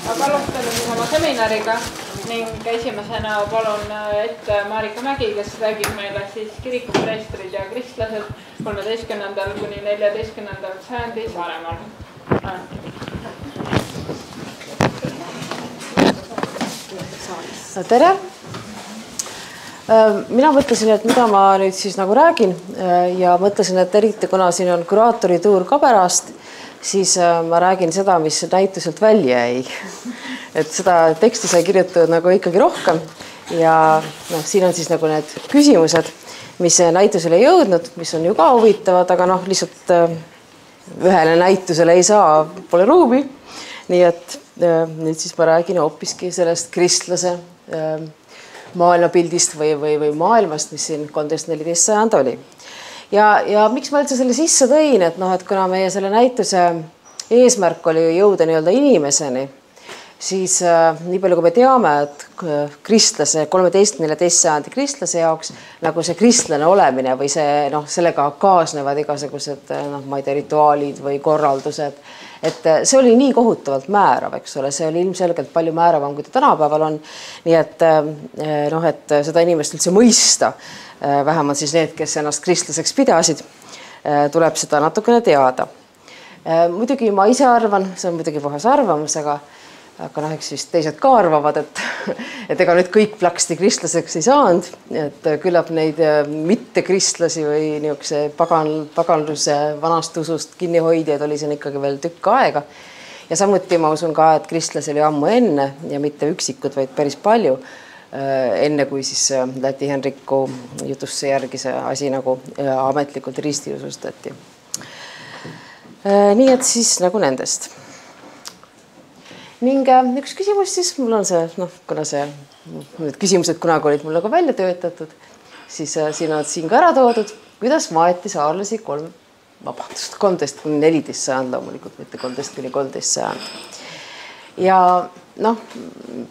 Aga alustame siis oma seminariga ning esimesena palun ette Marika Mägi, kes räägib meile siis kirikupreestrid ja kristlased 13. kuni 14. sajandi Saaremaal. Tere! Mina mõtlesin, et mida ma nüüd siis nagu räägin ja mõtlesin, et eriti kuna siin on kuraatori tuur ka pärast, siis ma räägin seda, mis näituselt välja jäi. Et seda teksti sai kirjutatud nagu ikkagi rohkem ja siin on siis nagu need küsimused, mis näitusele ei jõudnud, mis on ju ka huvitavad, aga lihtsalt ühele näitusele ei saa, pole ruumi. Nii et nüüd siis ma räägin hoopiski sellest kristlase maailmapildist või maailmast, mis siin 13-14 sajand oli. Ja miks ma üldse selle sisse tõin, et kuna meie selle näituse eesmärk oli jõuda nii-öelda inimeseni, siis nii palju, kui me teame, et kristlase, 13-14 sajandi kristlase jaoks nagu see kristlane olemine või see, sellega kaasnevad igasugused, ma ei tea, rituaalid või korraldused, et see oli nii kohutavalt määrav, eks ole, see oli ilmselgelt palju määravam, kui ta tänapäeval on. Nii et, et seda inimest üldse mõista, vähemalt siis need, kes ennast kristlaseks pidasid, tuleb seda natukene teada. Muidugi ma ise arvan, see on muidugi puhas arvamus, aga eks vist teised ka arvavad, et ega nüüd kõik plaksti kristlaseks ei saanud, et küllap neid mitte kristlasi või niisuguse paganluse vanast usust kinnihoidjaid oli siin ikkagi veel tükk aega. Ja samuti ma usun ka, et kristlasi oli ammu enne ja mitte üksikud, vaid päris palju enne, kui siis Läti Henriku jutusse järgi see asi nagu ametlikult ristiusustati. Nii et siis nagu nendest. Ning üks küsimus siis, mul on see, kuna need küsimused kunagi olid mul nagu välja töötatud, siis siin on siin ka ära toodud, kuidas maeti saarlasi 13 kuni 14 sajand loomulikult, mitte 13 kuni 13 sajand. Ja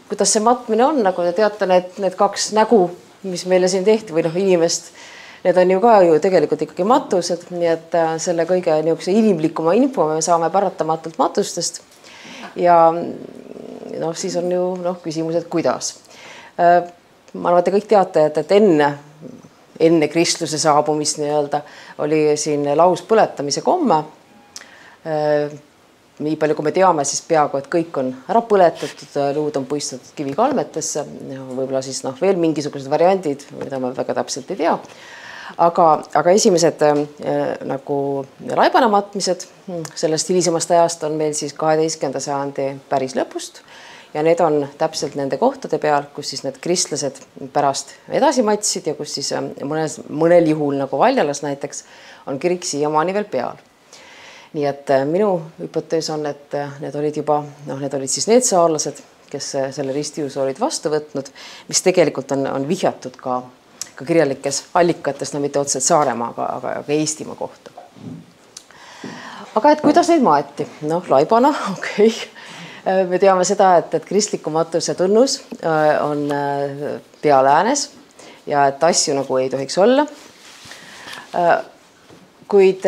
kuidas see matmine on, nagu te teate, need kaks nägu, mis meile siin tehti või inimest, need on ju ka tegelikult ikkagi matused, nii et selle kõige inimlikuma info me saame paratamatult matustest. Ja siis on ju küsimused, kuidas. Ma arvan, et te kõik teate, et enne kristluse saabumist nii-öelda oli siin lauspõletamise komme. Nii palju, kui me teame, siis peaaegu, et kõik on ära põletatud, luud on puistatud kivikalmetesse, võib-olla siis veel mingisugused variandid, mida ma väga täpselt ei tea. Aga esimesed nagu laibana matmised sellest hilisemast ajast on meil siis 12. sajandi päris lõpust ja need on täpselt nende kohtade peal, kus siis need kristlased pärast edasi matsid ja kus siis mõnel juhul nagu Valjalas näiteks on kirik siiamaani veel peal. Nii et minu hüpotees on, et need olid juba, need olid siis need saarlased, kes selle ristiuse olid vastu võtnud, mis tegelikult on vihjatud ka kirjalikes allikates, mitte otseselt Saaremaa, aga Eestimaa kohta. Aga et kuidas neid maeti? Laibana, okei. Me teame seda, et kristliku matuse tunnus on pealäänes ja et asju nagu ei tohiks olla. Kuid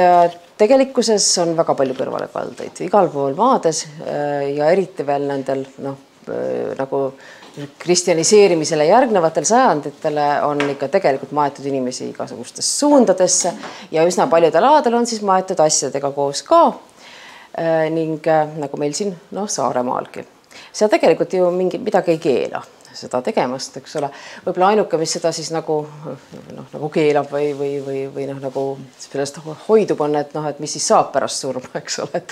tegelikkuses on väga palju kõrvalekaldeid igal pool maades ja eriti veel nendel nagu kristjaniseerimisele järgnevatel sajanditele on ikka tegelikult maetud inimesi igasugustesse suundadesse ja üsna paljudel aladel on siis maetud asjadega koos ka ning nagu meil siin Saaremaalgi. Seal tegelikult ju midagi ei keela seda tegemast, eks ole. Võib-olla ainuke, mis seda siis nagu keelab või nagu sellest hoidub on, et mis siis saab pärast surma, eks ole.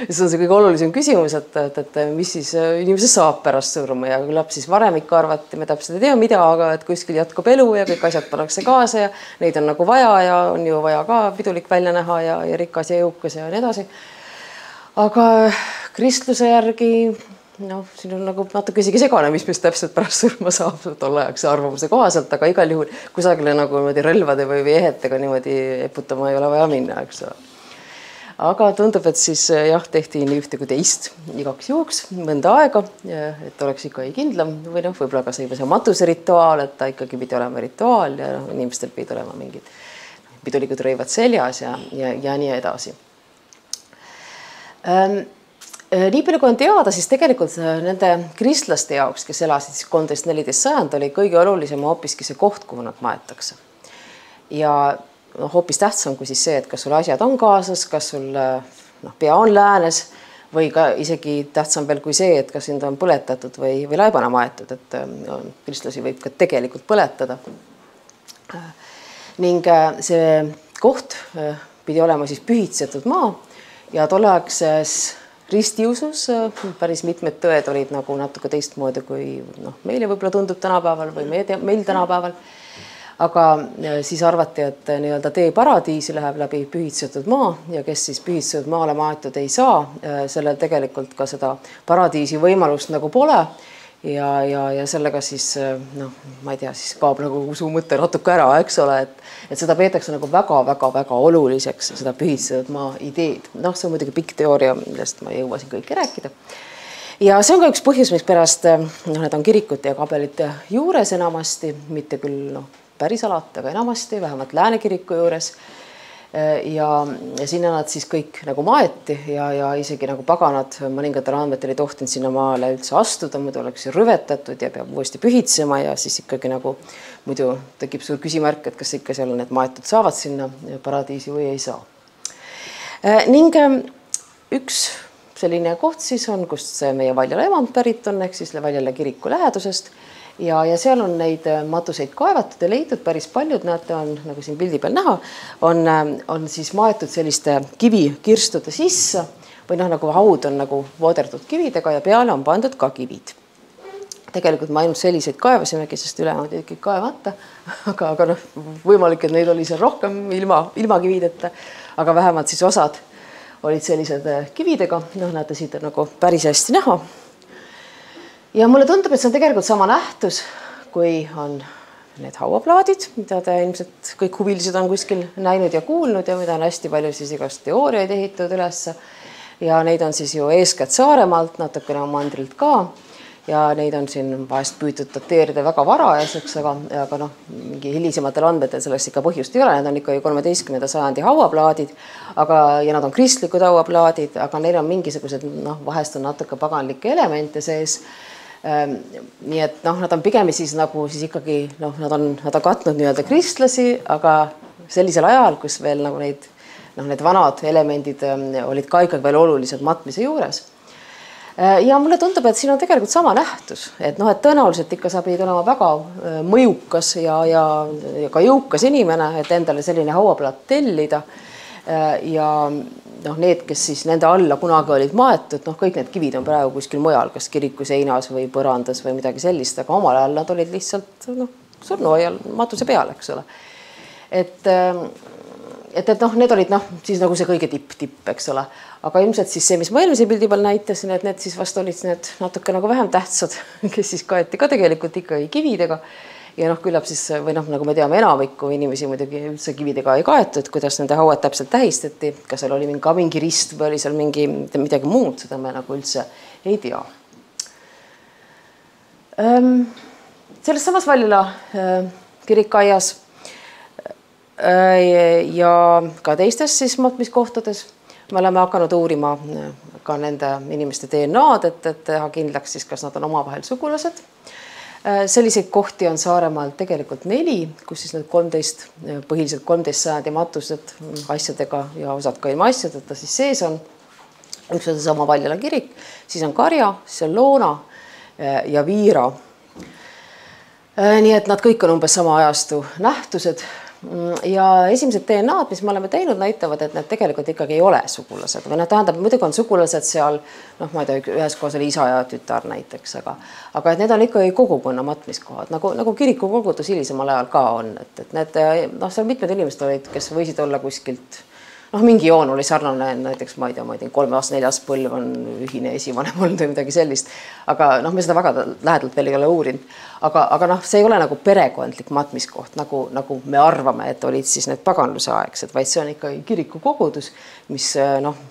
See on see kõige olulisem küsimus, et mis siis inimesest saab pärast surma ja küllap siis varem ikka arvati, me täpselt ei tea mida, aga et kuskil jätkub elu ja kõik asjad pannakse kaasa ja neid on nagu vaja ja on ju vaja ka pidulik välja näha ja rikas ja jõukas ja nii edasi. Aga kristluse järgi siin on nagu natuke isegi segane, mis täpselt pärast surma saab tolle ajaks arvamuse kohaselt, aga igal juhul kusagile nagu relvade või ehetega niimoodi eputama ei ole vaja minna, eks ole. Aga tundub, et siis jah, tehti nii ühte kui teist igaks juhuks mõnda aega, et oleks ikka kindlam või võib-olla ka see matuse rituaal, et ta ikkagi pidi olema rituaal ja inimestel pidi olema mingid pidulikud rõivad seljas ja nii edasi. Nii palju kui on teada, siis tegelikult nende kristlaste jaoks, kes elasid siis 13-14 sajand, oli kõige olulisem hoopiski see koht, kuhu nad maetakse. Ja hoopis tähtsam kui siis see, et kas sul asjad on kaasas, kas sul pea on läänes või ka isegi tähtsam veel kui see, et kas sind on põletatud või laibana maetud, et kristlasi võib ka tegelikult põletada. Ning see koht pidi olema siis pühitsetud maa ja tolleaegses ristiusus päris mitmed tõed olid nagu natuke teistmoodi kui meile võib-olla tundub tänapäeval või meil tänapäeval. Aga siis arvati, et nii-öelda tee paradiisi läheb läbi pühitsetud maa ja kes siis pühitsetud maale maetud ei saa, sellel tegelikult ka seda paradiisi võimalust nagu pole. Ja sellega siis, ma ei tea, siis kaob nagu su mõte natuke ära, eks ole, et seda peetakse nagu väga oluliseks, seda pühitsetud maa ideed. See on muidugi pikk teooria, millest ma ei jõua siin kõike rääkida. Ja see on ka üks põhjus, miks pärast need on kirikute ja kabelite juures enamasti, mitte küll päris alati, aga enamasti, vähemalt Lääne kiriku juures. Ja sinna nad siis kõik nagu maeti ja isegi nagu paganad mõningatel andmetel ei tohtinud sinna maale üldse astuda, muidu oleks rüvetatud ja peab uuesti pühitsema ja siis ikkagi nagu muidu tekib suur küsimärk, et kas ikka seal need maetud saavad sinna paradiisi või ei saa. Ning üks selline koht siis on, kust see meie Valjala emand pärit on, ehk siis Valjala kiriku lähedusest. Ja seal on neid matuseid kaevatud ja leitud päris paljud, näete, on nagu siin pildi peal näha, on siis maetud selliste kivikirstude sisse või nagu haud on nagu vooderdatud kividega ja peale on pandud ka kivid. Tegelikult me ainult selliseid kaevasimegi, sest ülejäänud jäid kõik kaevata, aga võimalik, et neid oli seal rohkem ilma kivideta, aga vähemalt siis osad olid sellised kividega, näete siit on nagu päris hästi näha. Ja mulle tundub, et see on tegelikult sama nähtus, kui on need hauaplaadid, mida te ilmselt kõik huvilised on kuskil näinud ja kuulnud ja mida on hästi palju siis igast teooriaid ehitatud ülesse. Ja neid on siis ju eeskätt Saaremaalt, natukene mandrilt ka. Ja neid on siin vahest püütud dateerida väga varajaseks, aga mingi hilisematel andmetel sellest ikka põhjust ei ole. Need on ikka 13. sajandi hauaplaadid, ja nad on kristlikud hauaplaadid, aga neil on mingisugused, vahest on natuke paganlikke elemente sees. Nii et nad on pigem siis nagu siis ikkagi, nad on katnud nii-öelda kristlasi, aga sellisel ajal, kus veel nagu need vanad elemendid olid ka ikkagi veel olulised matmise juures. Ja mulle tundub, et siin on tegelikult sama nähtus, et tõenäoliselt ikka sa pidid olema väga mõjukas ja ka jõukas inimene, et endale selline hauaplaat tellida. Ja need, kes siis nende alla kunagi olid maetud, kõik need kivid on praegu kuskil mujal, kas kiriku seinas või põrandas või midagi sellist, aga omal ajal nad olid lihtsalt surnuaial matuse peal, eks ole. Et need olid siis nagu see kõige tipp, eks ole. Aga ilmselt siis see, mis ma eelmise pildi peal näitasin, et need siis vast olid need natuke nagu vähem tähtsad, kes siis kaeti ka tegelikult ikkagi kividega. Ja küllap siis, või nagu me teame, enamikku inimesi muidugi üldse kividega ei kaetud, kuidas nende hauad täpselt tähistati, kas seal oli mingi rist või oli seal midagi muud, seda me nagu üldse ei tea. Selles samas Valjala kirikaias ja ka teistes siis matmiskohtades me oleme hakanud uurima ka nende inimeste DNA-d, et teha kindlaks siis, kas nad on omavahel sugulased. Selliseid kohti on Saaremaal tegelikult 4, kus siis need põhiliselt 13 sajandi matused asjadega ja osad ka ilma asjadeta siis sees on. Üks on sama Valjala kirik, siis on Karja, siis on Loona ja Viira. Nii et nad kõik on umbes sama ajastu nähtused. Ja esimesed DNA-d, mis me oleme teinud, näitavad, et need tegelikult ikkagi ei ole sugulased. Või tähendab, muidugi on sugulased seal, ma ei tea, ühes kohas oli isa ja tütar näiteks, aga need on ikkagi kogukonna matmiskohad, nagu kirikukogudus hilisemal ajal ka on. Et need, seal mitmed inimesed olid, kes võisid olla kuskilt, mingi joon oli sarnane, näiteks ma ei tea, 3. 4. põlv on ühine esivanem olnud või midagi sellist, aga me seda väga lähedalt veel ei ole uurinud. Aga see ei ole nagu perekondlik matmiskoht, nagu me arvame, et olid siis need paganluse aegsed, vaid see on ikka kirikukogudus, mis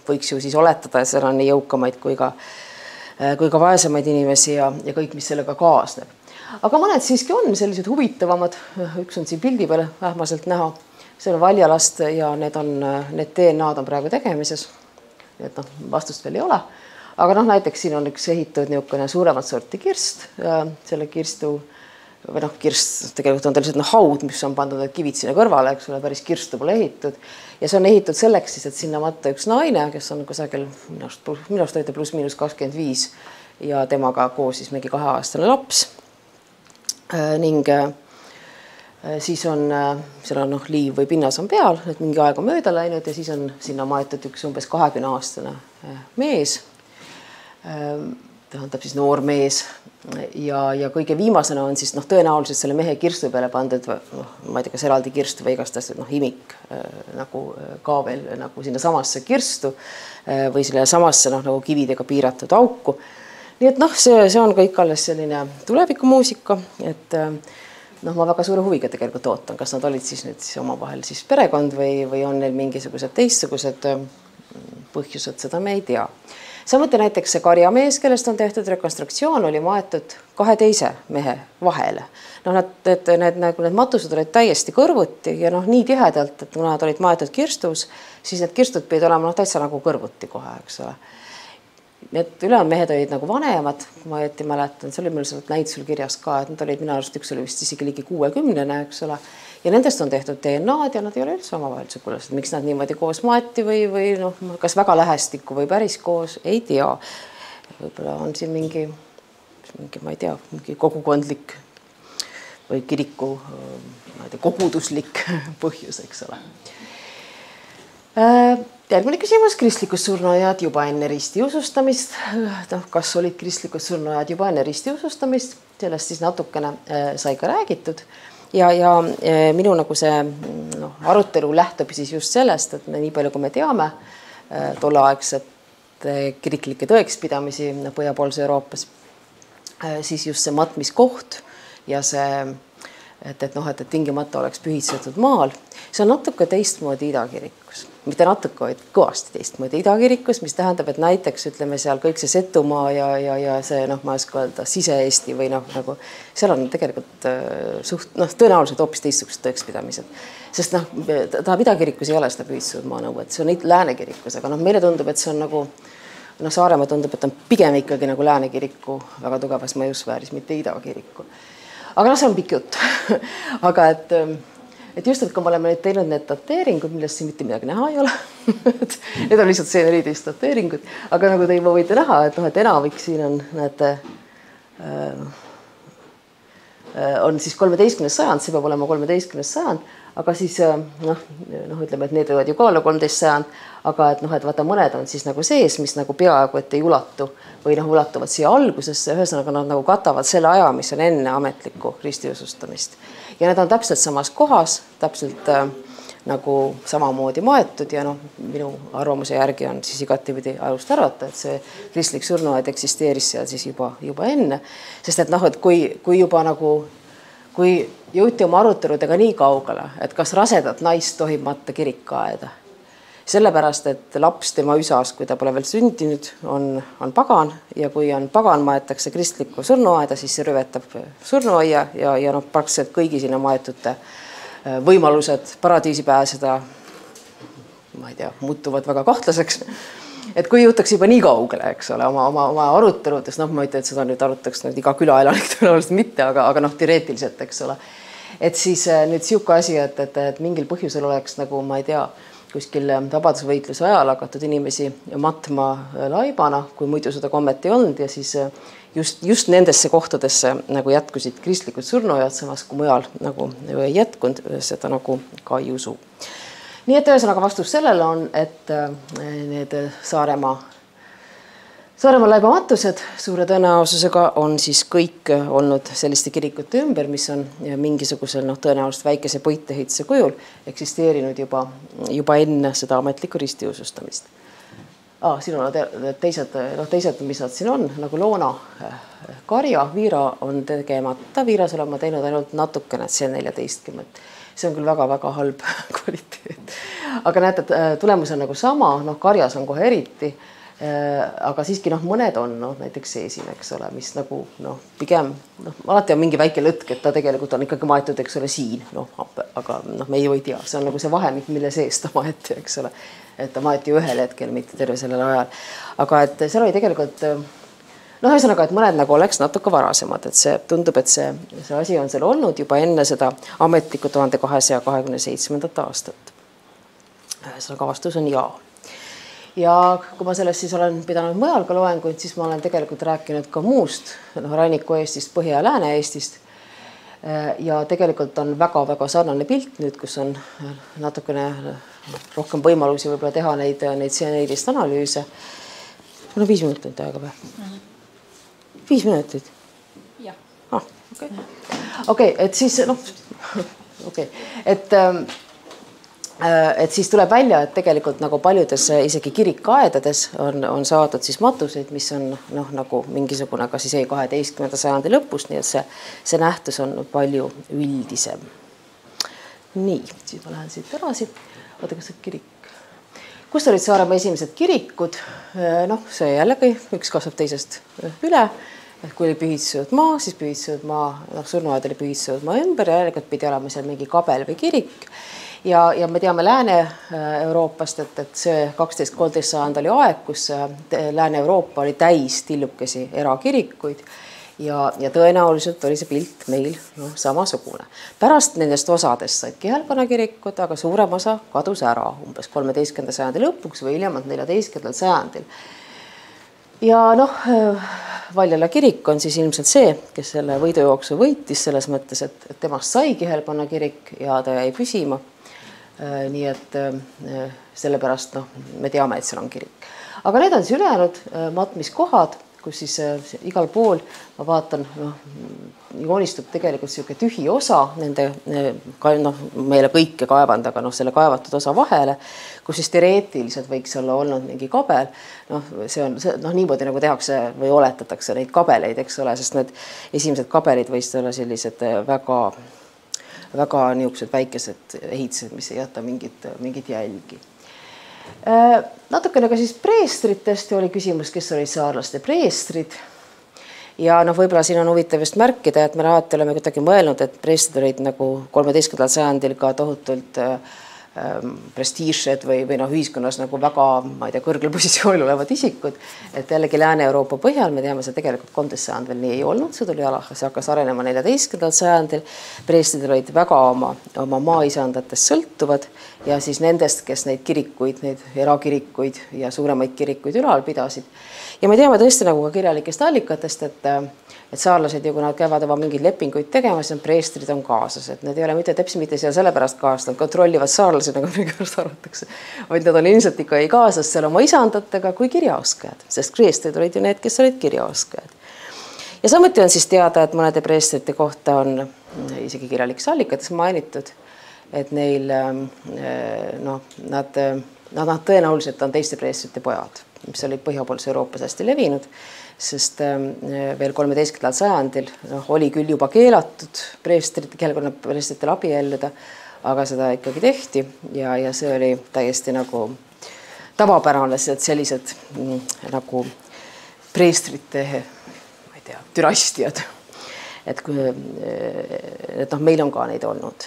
võiks ju siis oletada, et seal on nii jõukamaid kui ka vaesemaid inimesi ja kõik, mis sellega kaasneb. Aga mõned siiski on sellised huvitavamad, üks on siin pildi peale ähmaselt näha. See on Valjalast ja need DNA-d on praegu tegemises. Et vastust veel ei ole. aga noh, näiteks siin on üks ehitud niisugune suuremat sorti kirst, selle kirstu või noh, kirst tegelikult on tal selline haud, mis on pandud need kivid sinna kõrvale, eks ole, päris kirstu pole ehitud ja see on ehitud selleks siis, et sinna matta üks naine, kes on kusagil minust olite pluss-miinus 25 ja temaga koos siis mingi 2-aastane laps ning siis on, seal on liiv või pinnas on peal, et mingi aeg on mööda läinud ja siis on sinna maetud üks umbes 20-aastane mees, tähendab siis noor mees ja kõige viimasena on siis tõenäoliselt selle mehe kirstu peale pandud, ma ei tea, kas eraldi kirstu või igatahes imik nagu ka veel nagu sinna samasse kirstu või selle samasse nagu kividega piiratud auku. Nii et see on kõik alles selline tulevikumuusika, et ma väga suure huviga tegelikult ootan, kas nad olid siis nüüd omavahel siis perekond või on neil mingisugused teistsugused põhjused, seda me ei tea. Samuti näiteks see karjamees, kellest on tehtud rekonstruktsioon, oli maetud 2 teise mehe vahele. Need matused olid täiesti kõrvuti ja nii tihedalt, et kui nad olid maetud kirstus, siis need kirstud pidid olema täitsa nagu kõrvuti kohe, eks ole. Need ülejäänud mehed olid nagu vanemad, ma õieti mäletan, see oli meil näitusel kirjas ka, et nad olid minu arust, üks oli vist isegi ligi 60, eks ole. Ja nendest on tehtud DNA-d ja nad ei ole üldse omavahel sugulased. Miks nad niimoodi koos maeti või kas väga lähestikku või päris koos, ei tea. Võib-olla on siin mingi, ma ei tea, mingi kogukondlik või kiriku, ma ei tea, koguduslik põhjus, eks ole. Järgmine küsimus, kristlikud surnuaiad juba enne ristiusustamist. Kas olid kristlikud surnuaiad juba enne ristiusustamist? Sellest siis natukene sai ka räägitud. Ja minu nagu see arutelu lähtub siis just sellest, et nii palju, kui me teame tolleaegset kiriklikke tõekspidamisi Põhjapoolse Euroopas, siis just see matmiskoht ja see, et tingimata oleks pühitsetud maal, see on natuke teistmoodi idakirikus. Mitte natuke, vaid kõvasti teistmoodi idakirikus, mis tähendab, et näiteks ütleme seal kõik see Setumaa ja see, ma ei oska öelda, Sise-Eesti või nagu seal on tegelikult tõenäoliselt hoopis teistsugused tõekspidamised. Sest tahab idakirikus ei ole seda pühitsetud maanõuet, see on läänekirikus, aga meile tundub, et see on nagu Saaremaa tundub, et on pigem ikkagi nagu läänekiriku väga tugevas mõjusfääris, mitte idakiriku. Aga see on pikk jutt. Aga et just, et kui me oleme nüüd teinud need dateeringud, millest siin mitte midagi näha ei ole, need on lihtsalt seeneriidist dateeringud, aga nagu te juba võite näha, et enamik siin on, näete, on siis 13. sajand, see peab olema 13. sajand, aga siis ütleme, et need võivad ju ka olla 13. sajand, aga et vaata mõned on siis nagu sees, mis nagu peaaegu et ei ulatu või ulatuvad siia algusesse, ühesõnaga nad nagu katavad selle aja, mis on enne ametlikku ristiusustamist. Ja need on täpselt samas kohas, täpselt nagu samamoodi maetud ja minu arvamuse järgi on siis igatipidi alust arvata, et see kristlik surnuaed eksisteeris seal siis juba enne. Sest et kui juba nagu, kui jõuti oma aruteludega nii kaugele, et kas rasedat naist tohib matta kirikaeda, sellepärast, et laps tema üsas, kui ta pole veel sündinud, on pagan ja kui on pagan, maetakse kristlikku surnuaeda, siis see rüvetab surnuaia ja praktiliselt kõigi sinna maetute võimalused paradiisi pääseda, ma ei tea, muutuvad väga kahtlaseks. Et kui jõutaks juba nii kaugele, eks ole, oma aruteludes, ma ei tea, et seda nüüd arutaks iga külaelanik tõenäoliselt mitte, aga teoreetiliselt, eks ole. Et siis nüüd siuke asi, et mingil põhjusel oleks nagu, ma ei tea, kuskil vabadusvõitluse ajal hakatud inimesi matma laibana, kui muidu seda kommet ei olnud ja siis just nendesse kohtadesse nagu jätkusid kristlikud surnuaiad, samas kui mujal nagu ei jätkunud, seda nagu ka ei usu. Nii et ühesõnaga vastus sellele on, et need Saaremaa laibamatused suure tõenäosusega on siis kõik olnud selliste kirikute ümber, mis on mingisugusel tõenäoliselt väikese puitehituse kujul eksisteerinud juba enne seda ametlikku ristiusustamist. Siin on teised, mis nad siin on, nagu loona, karja, viira on tegemata, viiras olen ma teinud ainult natukene, C14. See on küll väga-väga halb kvaliteet. Aga näete, tulemus on nagu sama, karjas on kohe eriti, aga siiski mõned on näiteks seesin, eks ole, mis nagu pigem, alati on mingi väike lõtk, et ta tegelikult on ikkagi maetud, eks ole, siin, aga me ju ei tea, see on nagu see vahemik, mille sees ta maeti, eks ole. et ta maeti ühel hetkel, mitte terve sellel ajal. Aga et seal oli tegelikult ühesõnaga, et mõned nagu oleks natuke varasemad, et see tundub, et see asi on seal olnud juba enne seda ametlikku 1227. aastat. Ühesõnaga vastus on jaa. Ja kui ma sellest siis olen pidanud mujal ka loenguid, siis ma olen tegelikult rääkinud ka muust Ranniku-Eestist, Põhja- ja Lääne-Eestist. Ja tegelikult on väga-väga sarnane pilt nüüd, kus on natukene rohkem võimalusi võib-olla teha neid seeneilist analüüse. 5 minutit aega või? 5 minutit? Jah. Okei, et siis et siis tuleb välja, et tegelikult nagu paljudes isegi kirikaedades on saadud siis matuseid, mis on nagu mingisugune ka siis 12. sajandi lõpust, nii et see nähtus on palju üldisem. Nii, siis ma lähen siit edasi. Oota, kas see kirik? Kust olid Saaremaa esimesed kirikud? See jällegi üks kasvab teisest üle. Kui oli pühitsenud maa, siis pühitsenud maa, surnuaed oli pühitsenud maa ümber ja jällegi pidi olema seal mingi kabel või kirik. Ja me teame Lääne-Euroopast, et see 12-13 sajand oli aeg, kus Lääne-Euroopa oli täis tillukesi erakirikuid ja tõenäoliselt oli see pilt meil samasugune. Pärast nendest osadest said kihelkonnakirikud, aga suurem osa kadus ära umbes 13. sajandi lõpuks või hiljemalt 14. sajandil. Ja Valjala kirik on siis ilmselt see, kes selle võidujooksu võitis selles mõttes, et temast sai kihelkonnakirik ja ta jäi püsima. Nii et sellepärast me teame, et seal on kirik. Aga need on siis ülejäänud matmiskohad, kus siis igal pool ma vaatan, joonistub tegelikult selline tühi osa nende meile kõike kaevand, aga selle kaevatud osa vahele, kus siis teoreetiliselt võiks olla olnud mingi kabel. See on niimoodi nagu tehakse või oletatakse neid kabeleid, eks ole, sest need esimesed kabelid võisid olla sellised väga niisugused väikesed ehitised, mis ei jäta mingit jälgi. Natukene ka siis preestritest oli küsimus, kes olid saarlaste preestrid. Ja võib-olla siin on huvitav just märkida, et me alati oleme kuidagi mõelnud, et preestrid olid nagu 13. sajandil ka tohutult prestiižsed või ühiskonnas nagu väga, ma ei tea, kõrgel positsioonil olevad isikud. Et jällegi Lääne-Euroopa põhjal me teame, see tegelikult 13. sajand veel nii ei olnud, see tuli ala, see hakkas arenema 14. sajandil. Preestrid olid väga oma maaisandatest sõltuvad ja siis nendest, kes neid kirikuid, neid erakirikuid ja suuremaid kirikuid ülal pidasid. Ja me teame tõesti nagu ka kirjalikest allikatest, et saarlased ju, kui nad käivad oma mingeid lepinguid tegema, siis preestrid on kaasas, et need ei ole mitte seal sellepärast kaasas, nad kontrollivad saarlased, nagu mingast arvatakse, vaid nad on ilmselt ikka kaasas seal oma isandatega kui kirjaoskajad, sest preestrid olid ju need, kes olid kirjaoskajad. Ja samuti on siis teada, et mõnede preestrite kohta on isegi kirjalikes allikates mainitud, et neil nad tõenäoliselt on teiste preestrite pojad, mis olid põhjapoolse Euroopas hästi levinud, sest veel 13. sajandil oli küll juba keelatud kihelkonna preestritel abielluda, aga seda ikkagi tehti ja see oli täiesti nagu tavapärane, et sellised nagu preestrite, ma ei tea, dünastiad, et meil on ka neid olnud.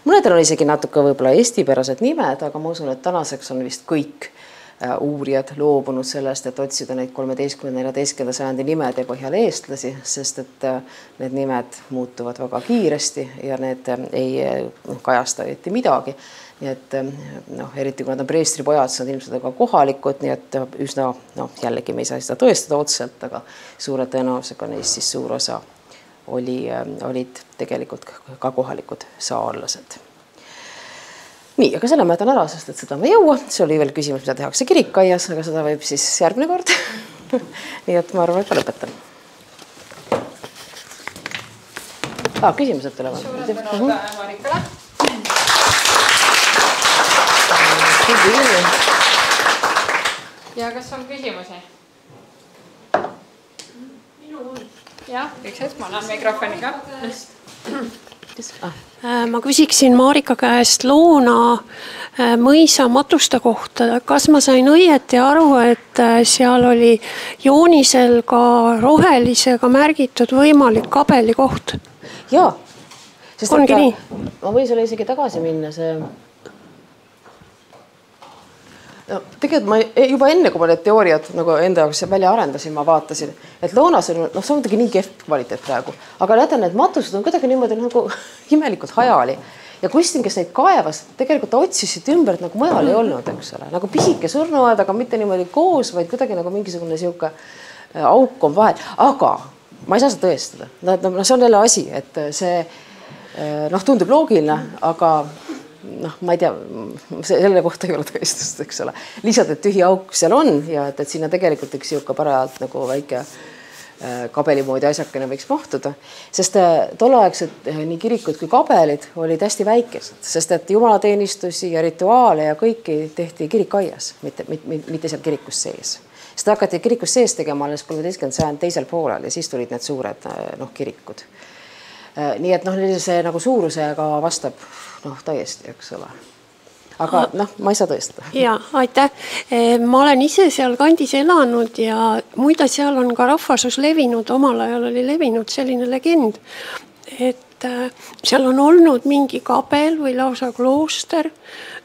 Mõnedel on isegi natuke võib-olla eestipärased nimed, aga ma usun, et tänaseks on vist kõik uurijad loobunud sellest, et otsida neid 13. ja 14. sajandi nimede põhjal eestlasi, sest et need nimed muutuvad väga kiiresti ja need ei kajasta eriti midagi. Nii et eriti kui nad on preestripojad, siis nad ilmselt ka kohalikud, nii et üsna, jällegi me ei saa seda tõestada otseselt, aga suure tõenäosusega neist siis suur osa olid tegelikult ka kohalikud saarlased. Nii, aga selle ma jätan ära, sest et seda ma ei jõua. See oli veel küsimus, mida tehakse kirikaias, aga seda võib siis järgmine kord. Nii et ma arvan, et ma lõpetan. Küsimused tulevad. Suured tänud Marikale. Ja kas on küsimusi? Jah, üks hetk, ma annan mikrofoniga. Ma küsiksin Marika käest Loona mõisa matuste kohta. Kas ma sain õieti aru, et seal oli joonisel ka rohelisega märgitud võimalik kabeli koht? Jaa. Ongi nii? Ma võin sulle isegi tagasi minna. No, tegelikult ma juba enne, kui ma need teooriad nagu enda jaoks välja arendasin, ma vaatasin, et loonas on, see on muidugi nii kehv kvaliteet praegu, aga näete, need matused on kuidagi niimoodi nagu imelikult hajali ja Kustin, kes neid kaevas, tegelikult otsisid ümber, et nagu mujal ei olnud, eks ole, nagu pisike surnuaed, aga mitte niimoodi koos, vaid kuidagi nagu mingisugune sihuke auk on vahel, aga ma ei saa seda tõestada. See on jälle asi, et see tundub loogiline, aga ma ei tea, selle kohta ei ole tõestust, eks ole. Lihtsalt, et tühi auk seal on ja et sinna tegelikult üks siuke parajalt nagu väike kabelimoodi asjakene võiks mahtuda, sest tolleaegsed nii kirikud kui kabelid olid hästi väikesed, sest et jumalateenistusi ja rituaale ja kõiki tehti kirikaias, mitte seal kirikus sees. Seda hakati kirikus sees tegema alles 13. sajand teisel poolel ja siis tulid need suured kirikud. Nii et see nagu suurusega vastab täiesti, eks ole. Aga ma ei saa tõestada. Ja, aitäh. Ma olen ise seal kandis elanud ja muide seal on ka rahvasus levinud, omal ajal oli levinud selline legend, et seal on olnud mingi kabel või lausa klooster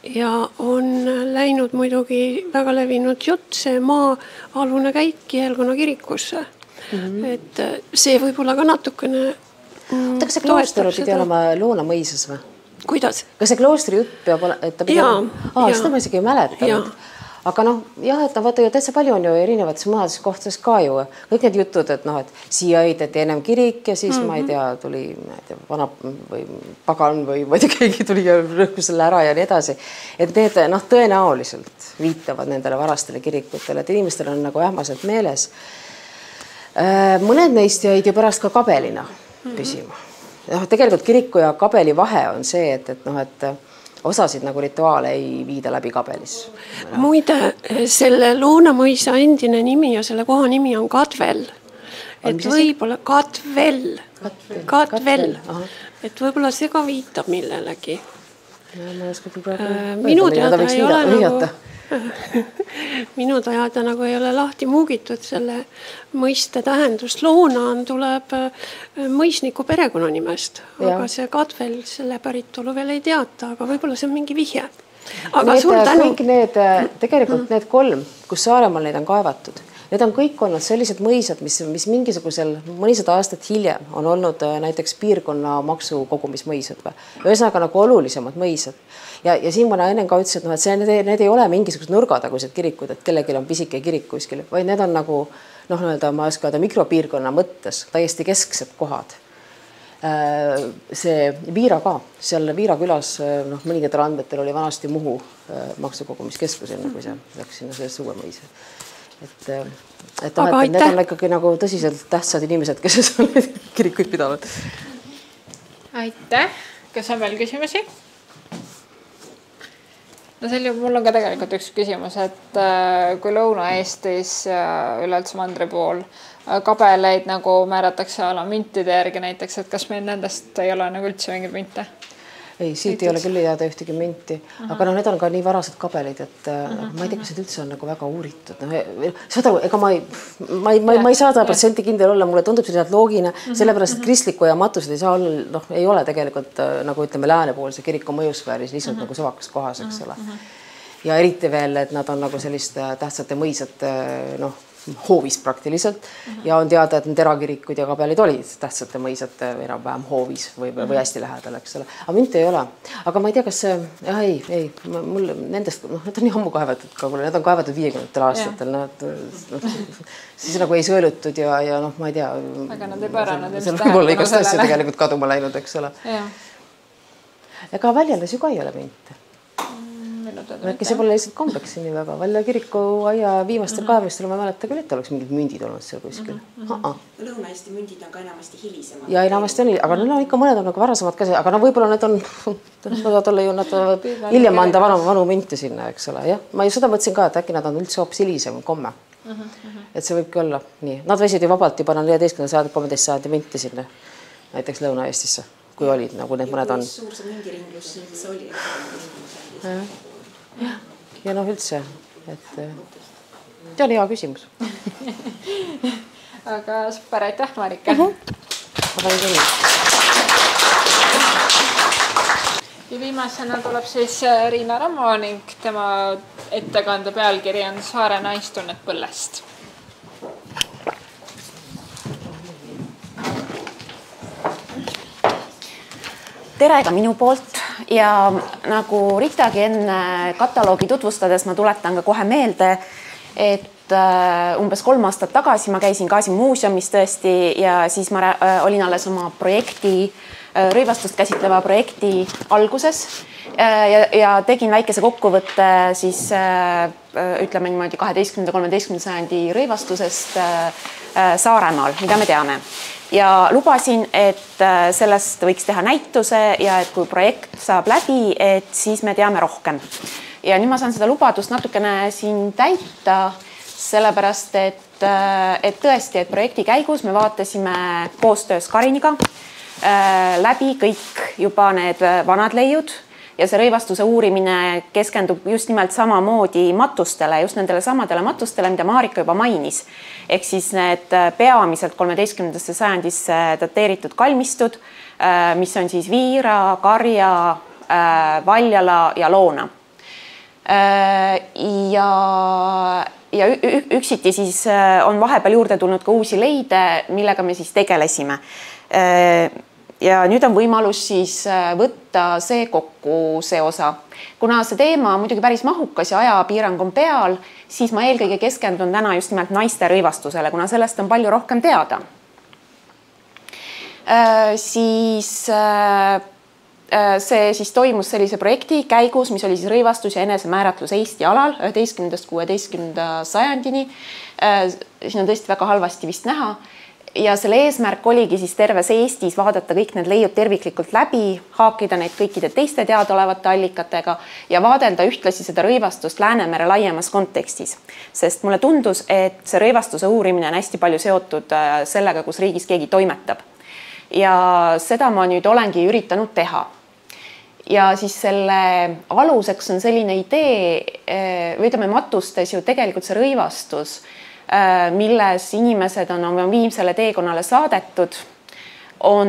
ja on läinud muidugi väga levinud jutt see maa-alune käik Kihelkonna kirikusse. Et see võib-olla ka natukene kas see klooster pidi olema Loona mõisas või? Kuidas? Kas see kloostri jutt peab olema, et ta pidi olema? Seda ma isegi ei mäletanud. Aga et vaata ju täitsa palju on ju erinevates maades kohtades ka ju. Kõik need jutud, et siia ehitati ennem kirik ja siis ma ei tea, tuli vana või pagan või ma ei tea, keegi tuli ja rõhkus selle ära ja nii edasi. Et need tõenäoliselt viitavad nendele varastele kirikutele, et inimestel on nagu ähmaselt meeles. Mõned neist jäid ju pärast ka kabelina püsima. Tegelikult kiriku ja kabeli vahe on see, et osasid nagu rituaale ei viida läbi kabelis. Muide, selle Loona mõisa endine nimi ja selle koha nimi on Katvel. Et võib-olla Katvel. Et võib-olla see ka viitab millelegi. Minu teada ei ole nagu... Minu teada nagu ei ole lahti muugitud selle mõiste tähendust. Loona tuleb mõisniku perekonnanimest, aga see Katvel selle päritolu veel ei teata, aga võib-olla see on mingi vihje. Aga suur tänu. Kõik need, tegelikult need 3, kus Saaremaal neid on kaevatud, need on kõik olnud sellised mõisad, mis mingisugusel mõnisada aastat hiljem on olnud näiteks piirkonna maksukogumismõisad või ühesõnaga nagu olulisemad mõisad. Ja siin ma enne ka ütlesin, et need ei ole mingisugused nurgatagused kirikud, et kellelgi on pisike kirik kuskil, vaid need on nagu ma oska öelda mikropiirkonna mõttes täiesti kesksed kohad. See Viira ka, seal Viira külas mõningatel andmetel oli vanasti Muhu maksukogumiskeskus enne, kui see läks sinna sellesse uue mõise. Et need on ikkagi nagu tõsiselt tähtsad inimesed, kes seal kirikuid pidavad. Aitäh! Kas on veel küsimusi? Mul on ka tegelikult üks küsimus, et kui Lõuna-Eestis ja üleüldse mandri pool kabeleid nagu määratakse ala müntide järgi näiteks, et kas meil nendest ei ole nagu üldse mingid münte? Ei, siit ei ole küll jääda ühtegi münti, aga need on ka nii varased kabelid, et ma ei tea, kas need üldse on nagu väga uuritud. Ega ma ei saa 100% kindel olla, mulle tundub sellised loogine, sellepärast, et kristliku ja matused ei saa olla, ei ole tegelikult nagu ütleme läänepoolse kiriku mõjusfääris lihtsalt nagu sõvakas kohas, eks ole. Ja eriti veel, et nad on nagu sellist tähtsate mõisad hoovis praktiliselt ja on teada, et need erakirikud ja kabelid olid tähtsate mõisate enam-vähem hoovis või hästi lähedal, eks ole. Aga münti ei ole. Aga ma ei tea, kas see... Mul nendest... Need on nii ammu kaevatud ka, need on kaevatud 50 aastatel. Siis nagu ei sõelutud ja ma ei tea... Aga nad ei pärane. See on võib-olla igast asja tegelikult kaduma läinud, eks ole. Ega väljendas ju ka ei ole münte. Äkki see pole lihtsalt kombeks nii väga. Välja kiriku aia viimastel kaevamistel ma mäleta küll, et oleks mingid mündid olnud seal kuskil. Lõuna-Eesti mündid on ka enamasti hilisemad. Ja enamasti on, aga ikka mõned on nagu varasemad ka, aga võib-olla need on, võivad olla ju nad hiljem anda vanu münte sinna, eks ole. Ma ju seda mõtlesin ka, et äkki nad on üldse hoopis hilisem komme. Et see võibki olla nii. Nad võisid ju vabalt juba 14. sajandi, 13. sajandi münti sinna, näiteks Lõuna-Eestisse, kui olid, nagu need mõned on. Suur see mündiringlus üldse oli. Ja üldse, et see on hea küsimus. Aga super, aitäh, Marika. Ja viimasena tuleb siis Riina Rammo ning tema ettekande pealkiri on Saare naistunnet põllest. Tere ka minu poolt ja nagu Ritagi enne kataloogi tutvustades ma tuletan ka kohe meelde, et umbes 3 aastat tagasi ma käisin Gazi muuseumis tõesti ja siis ma olin alles oma projekti, rõivastust käsitleva projekti alguses ja tegin väikese kokkuvõtte siis ütleme niimoodi 12.–13. sajandi rõivastusest Saaremaal, mida me teame. Ja lubasin, et sellest võiks teha näituse ja et kui projekt saab läbi, et siis me teame rohkem. Ja nüüd ma saan seda lubadust natukene siin täita, sellepärast, et tõesti, et projekti käigus me vaatasime koostöös Kariniga läbi kõik juba need vanad leiud ja see rõivastuse uurimine keskendub just nimelt samamoodi matustele, just nendele samadele matustele, mida Marika juba mainis. Ehk siis need peamiselt 13. sajandisse dateeritud kalmistud, mis on siis Viira, Karja, Valjala ja Loona. Ja üksiti siis on vahepeal juurde tulnud ka uusi leide, millega me siis tegelesime. Ja nüüd on võimalus siis võtta see kokku see osa. Kuna see teema on muidugi päris mahukas ja ajapiirang on peal, siis ma eelkõige keskendun täna just nimelt naiste rõivastusele, kuna sellest on palju rohkem teada. See siis toimus sellise projekti käigus, mis oli siis rõivastus ja enesemääratlus Eesti alal 11.–16. sajandini. Siin on tõesti väga halvasti vist näha. Ja selle eesmärk oligi siis terves Eestis vaadata kõik need leiud terviklikult läbi, haakida neid kõikide teiste teadaolevate allikatega ja vaadelda ühtlasi seda rõivastust Läänemere laiemas kontekstis. Sest mulle tundus, et see rõivastuse uurimine on hästi palju seotud sellega, kus riigis keegi toimetab. Ja seda ma nüüd olengi üritanud teha. Ja siis selle aluseks on selline idee, või ütleme matustes ju tegelikult see rõivastus, milles inimesed on oma viimsele teekonnale saadetud, on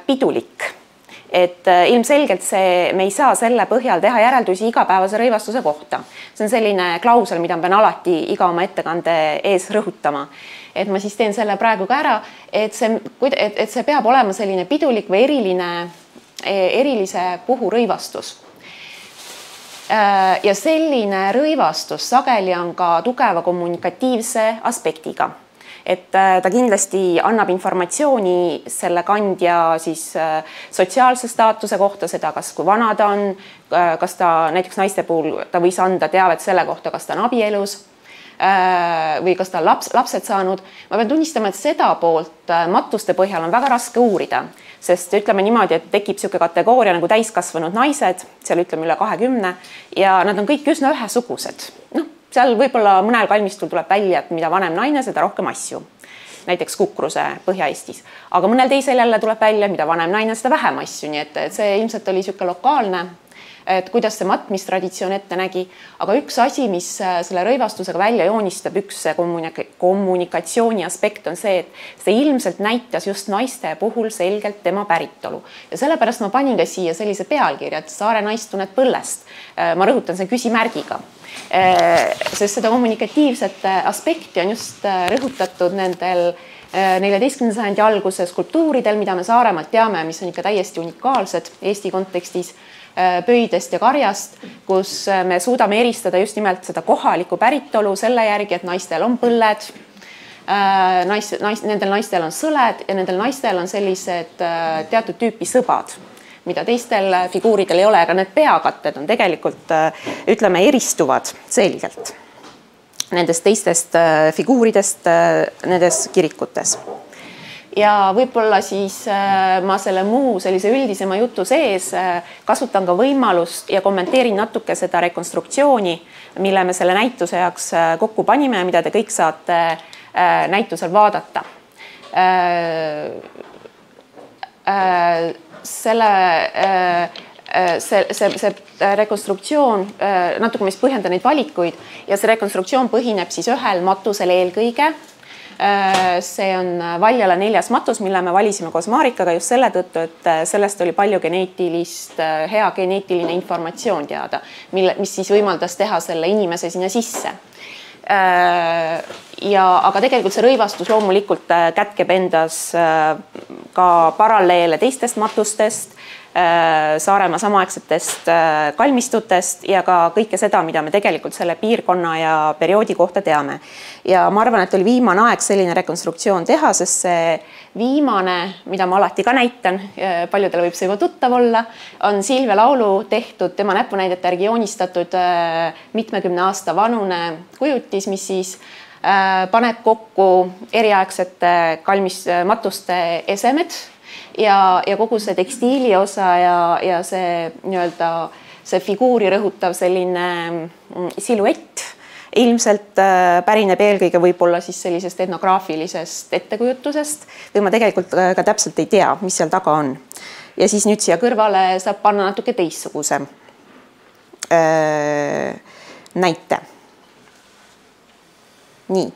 pidulik. Et ilmselgelt me ei saa selle põhjal teha järeldusi igapäevase rõivastuse kohta. See on selline klausel, mida ma pean alati iga oma ettekande ees rõhutama. Et ma siis teen selle praegu ka ära, et see peab olema selline pidulik või erilise puhu rõivastus. Ja selline rõivastus sageli on ka tugeva kommunikatiivse aspektiga. Et ta kindlasti annab informatsiooni selle kandja siis sotsiaalse staatuse kohta, seda kas kui vana ta on, kas ta näiteks naiste puhul ta võis anda teavet selle kohta, kas ta on abielus või kas ta on lapsed saanud. Ma pean tunnistama, et seda poolt matuste põhjal on väga raske uurida, sest ütleme niimoodi, et tekib selline kategooria nagu täiskasvanud naised, seal ütleme üle 20 ja nad on kõik üsna ühesugused. Seal võib-olla mõnel kalmistul tuleb välja, et mida vanem naine, seda rohkem asju. Näiteks Kukruse Põhja-Eestis. Aga mõnel teisel jälle tuleb välja, mida vanem naine, seda vähem asju. Nii et see ilmselt oli selline lokaalne, et kuidas see matmistraditsioon ette nägi. Aga üks asi, mis selle rõivastusega välja joonistab, üks kommunikatsiooni aspekt on see, et see ilmselt näitas just naiste puhul selgelt tema päritolu. Ja sellepärast ma panin ka siia sellise pealkirja, et Saare naistunnet põllest. Ma rõhutan see küsimärgiga. Sest seda kommunikatiivset aspekti on just rõhutatud nendel 14. sajandi alguse skulptuuridel, mida me Saaremaalt teame, mis on ikka täiesti unikaalsed Eesti kontekstis, pöidest ja karjast, kus me suudame eristada just nimelt seda kohalikku päritolu selle järgi, et naistel on põlled, nendel naistel on sõled ja nendel naistel on sellised teatud tüüpi sõbad, mida teistel figuuridel ei ole, aga need peakatted on tegelikult, ütleme, eristuvad selgelt nendest teistest figuuridest nendes kirikutes. Ja võib-olla siis ma selle muu sellise üldisema jutu sees kasutan ka võimalust ja kommenteerin natuke seda rekonstruktsiooni, mille me selle näituse jaoks kokku panime ja mida te kõik saate näitusel vaadata. See rekonstruktsioon, natuke mis põhjenda neid valikuid ja see rekonstruktsioon põhineb siis ühel matusel eelkõige, See on Valjala 4. matus, mille me valisime koos Marikaga just selle tõttu, et sellest oli palju hea geneetiline informatsioon teada, mis siis võimaldas teha selle inimese sinna sisse. Aga tegelikult see rõivastus loomulikult kätkeb endas ka paralleele teistest matustest, Saaremaa samaaegsetest kalmistutest ja ka kõike seda, mida me tegelikult selle piirkonna ja perioodi kohta teame. Ja ma arvan, et oli viimane aeg selline rekonstruktsioon teha, sest see viimane, mida ma alati ka näitan, paljudele võib see juba tuttav olla, on Silvia laulu tehtud, tema näpunäidete järgi joonistatud mitmekümne aasta vanune kujutis, mis siis paneb kokku eriaegsete matuste esemed ja kogu see tekstiili osa ja see nii-öelda see figuuri rõhutav selline siluett ilmselt pärineb eelkõige võib-olla siis sellisest etnograafilisest ettekujutusest või ma tegelikult ka täpselt ei tea, mis seal taga on. Ja siis nüüd siia kõrvale saab panna natuke teistsuguse näite. Nii.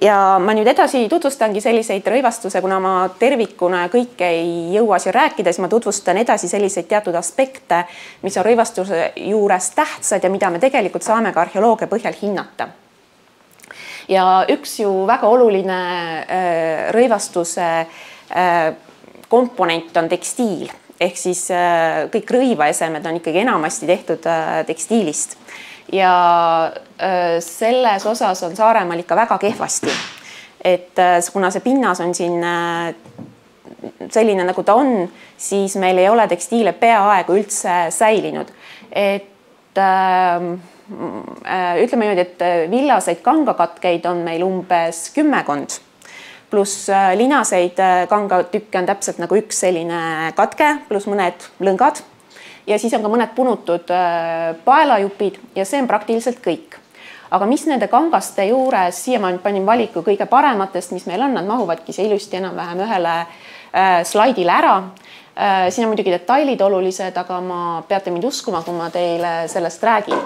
Ja ma nüüd edasi tutvustangi selliseid rõivastuse, kuna ma tervikuna kõike ei jõua siin rääkida, siis ma tutvustan edasi selliseid teatud aspekte, mis on rõivastuse juures tähtsad ja mida me tegelikult saame ka arheoloogia põhjal hinnata. Ja üks ju väga oluline rõivastuse komponent on tekstiil, ehk siis kõik rõivaesemed on ikkagi enamasti tehtud tekstiilist. Ja selles osas on Saaremaal ikka väga kehvasti, et kuna see pinnas on siin selline nagu ta on, siis meil ei ole tekstiile peaaegu üldse säilinud. Et ütleme niimoodi, et villaseid kangakatkeid on meil umbes 10, pluss linaseid kangatükke on täpselt nagu üks selline katke, pluss mõned lõngad. Ja siis on ka mõned punutud paelajupid ja see on praktiliselt kõik. Aga mis nende kangaste juures, siia ma panin valiku kõige parematest, mis meil on, nad mahuvadki see ilusti enam-vähem ühele slaidile ära. Siin on muidugi detailid olulised, aga ma peate mind uskuma, kui ma teile sellest räägin.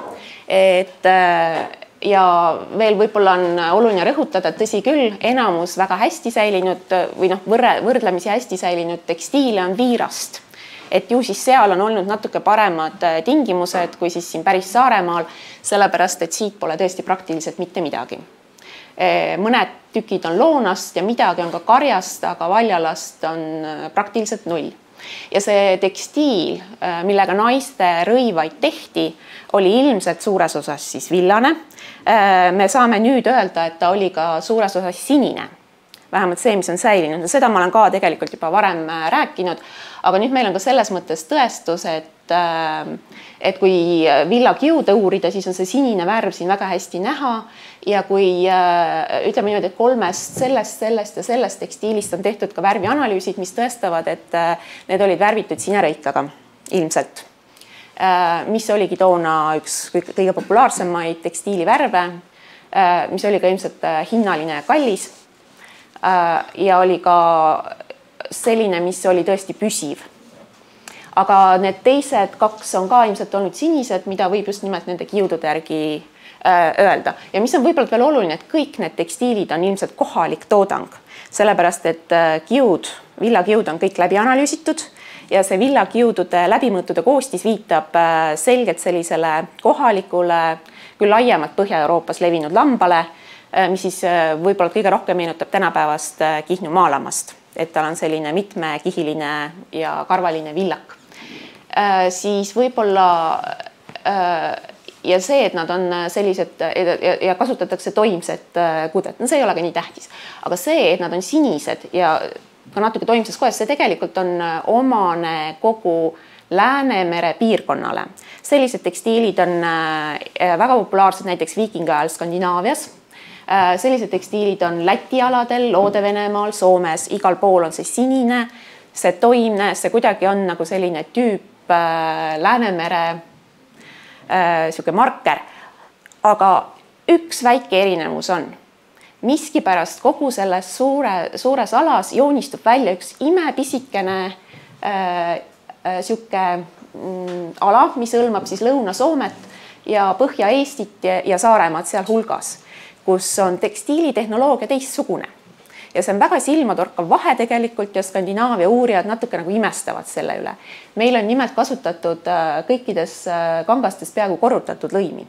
Ja veel võib-olla on oluline rõhutada, et tõsi küll, enamus väga hästi säilinud või võrdlemisi hästi säilinud tekstiile on viirast. Et ju siis seal on olnud natuke paremad tingimused kui siis siin päris Saaremaal, sellepärast, et siit pole tõesti praktiliselt mitte midagi. Mõned tükid on loonast ja midagi on ka karjast, aga Valjalast on praktiliselt 0. Ja see tekstiil, millega naiste rõivaid tehti, oli ilmselt suures osas siis villane. Me saame nüüd öelda, et ta oli ka suures osas sinine. Vähemalt see, mis on säilinud. Seda ma olen ka tegelikult juba varem rääkinud, aga nüüd meil on ka selles mõttes tõestus, et kui villakiude uurida, siis on see sinine värv siin väga hästi näha ja kui ütleme niimoodi, et 3 sellest ja sellest tekstiilist on tehtud ka värvianalüüsid, mis tõestavad, et need olid värvitud sinerõikaga ilmselt, mis oligi toona üks kõige populaarsemaid tekstiilivärve, mis oli ka ilmselt hinnaline ja kallis. Ja oli ka selline, mis oli tõesti püsiv. Aga need teised 2 on ka ilmselt olnud sinised, mida võib just nimelt nende kiudude järgi öelda. Ja mis on võib-olla veel oluline, et kõik need tekstiilid on ilmselt kohalik toodang, sellepärast et villakiud on kõik läbi analüüsitud ja see villakiudude läbimõõtude koostis viitab selgelt sellisele kohalikule, küll laiemalt Põhja-Euroopas levinud lambale, mis siis võib-olla kõige rohkem meenutab tänapäevast Kihnu maalamast, et tal on selline mitmekihiline ja karvaline villak. Siis võib-olla ja see, et nad on sellised ja kasutatakse toimset kudet, no see ei ole ka nii tähtis, aga see, et nad on sinised ja ka natuke toimses kohas, see tegelikult on omane kogu Läänemere piirkonnale. Sellised tekstiilid on väga populaarsed näiteks viikingi ajal Skandinaavias. Sellised tekstiilid on Läti aladel, Loode-Venemaal, Soomes, igal pool on see sinine, see toimne, see kuidagi on nagu selline tüüp Läänemere siuke marker. Aga üks väike erinevus on. Miskipärast kogu selles suures alas joonistub välja üks imepisikene siuke ala, mis hõlmab siis Lõuna-Soomet ja Põhja-Eestit ja Saaremaad seal hulgas, kus on tekstiilitehnoloogia teistsugune. ja see on väga silmatorkav vahe tegelikult ja Skandinaavia uurijad natuke nagu imestavad selle üle. Meil on nimelt kasutatud kõikides kangastes peaaegu korrutatud lõimi.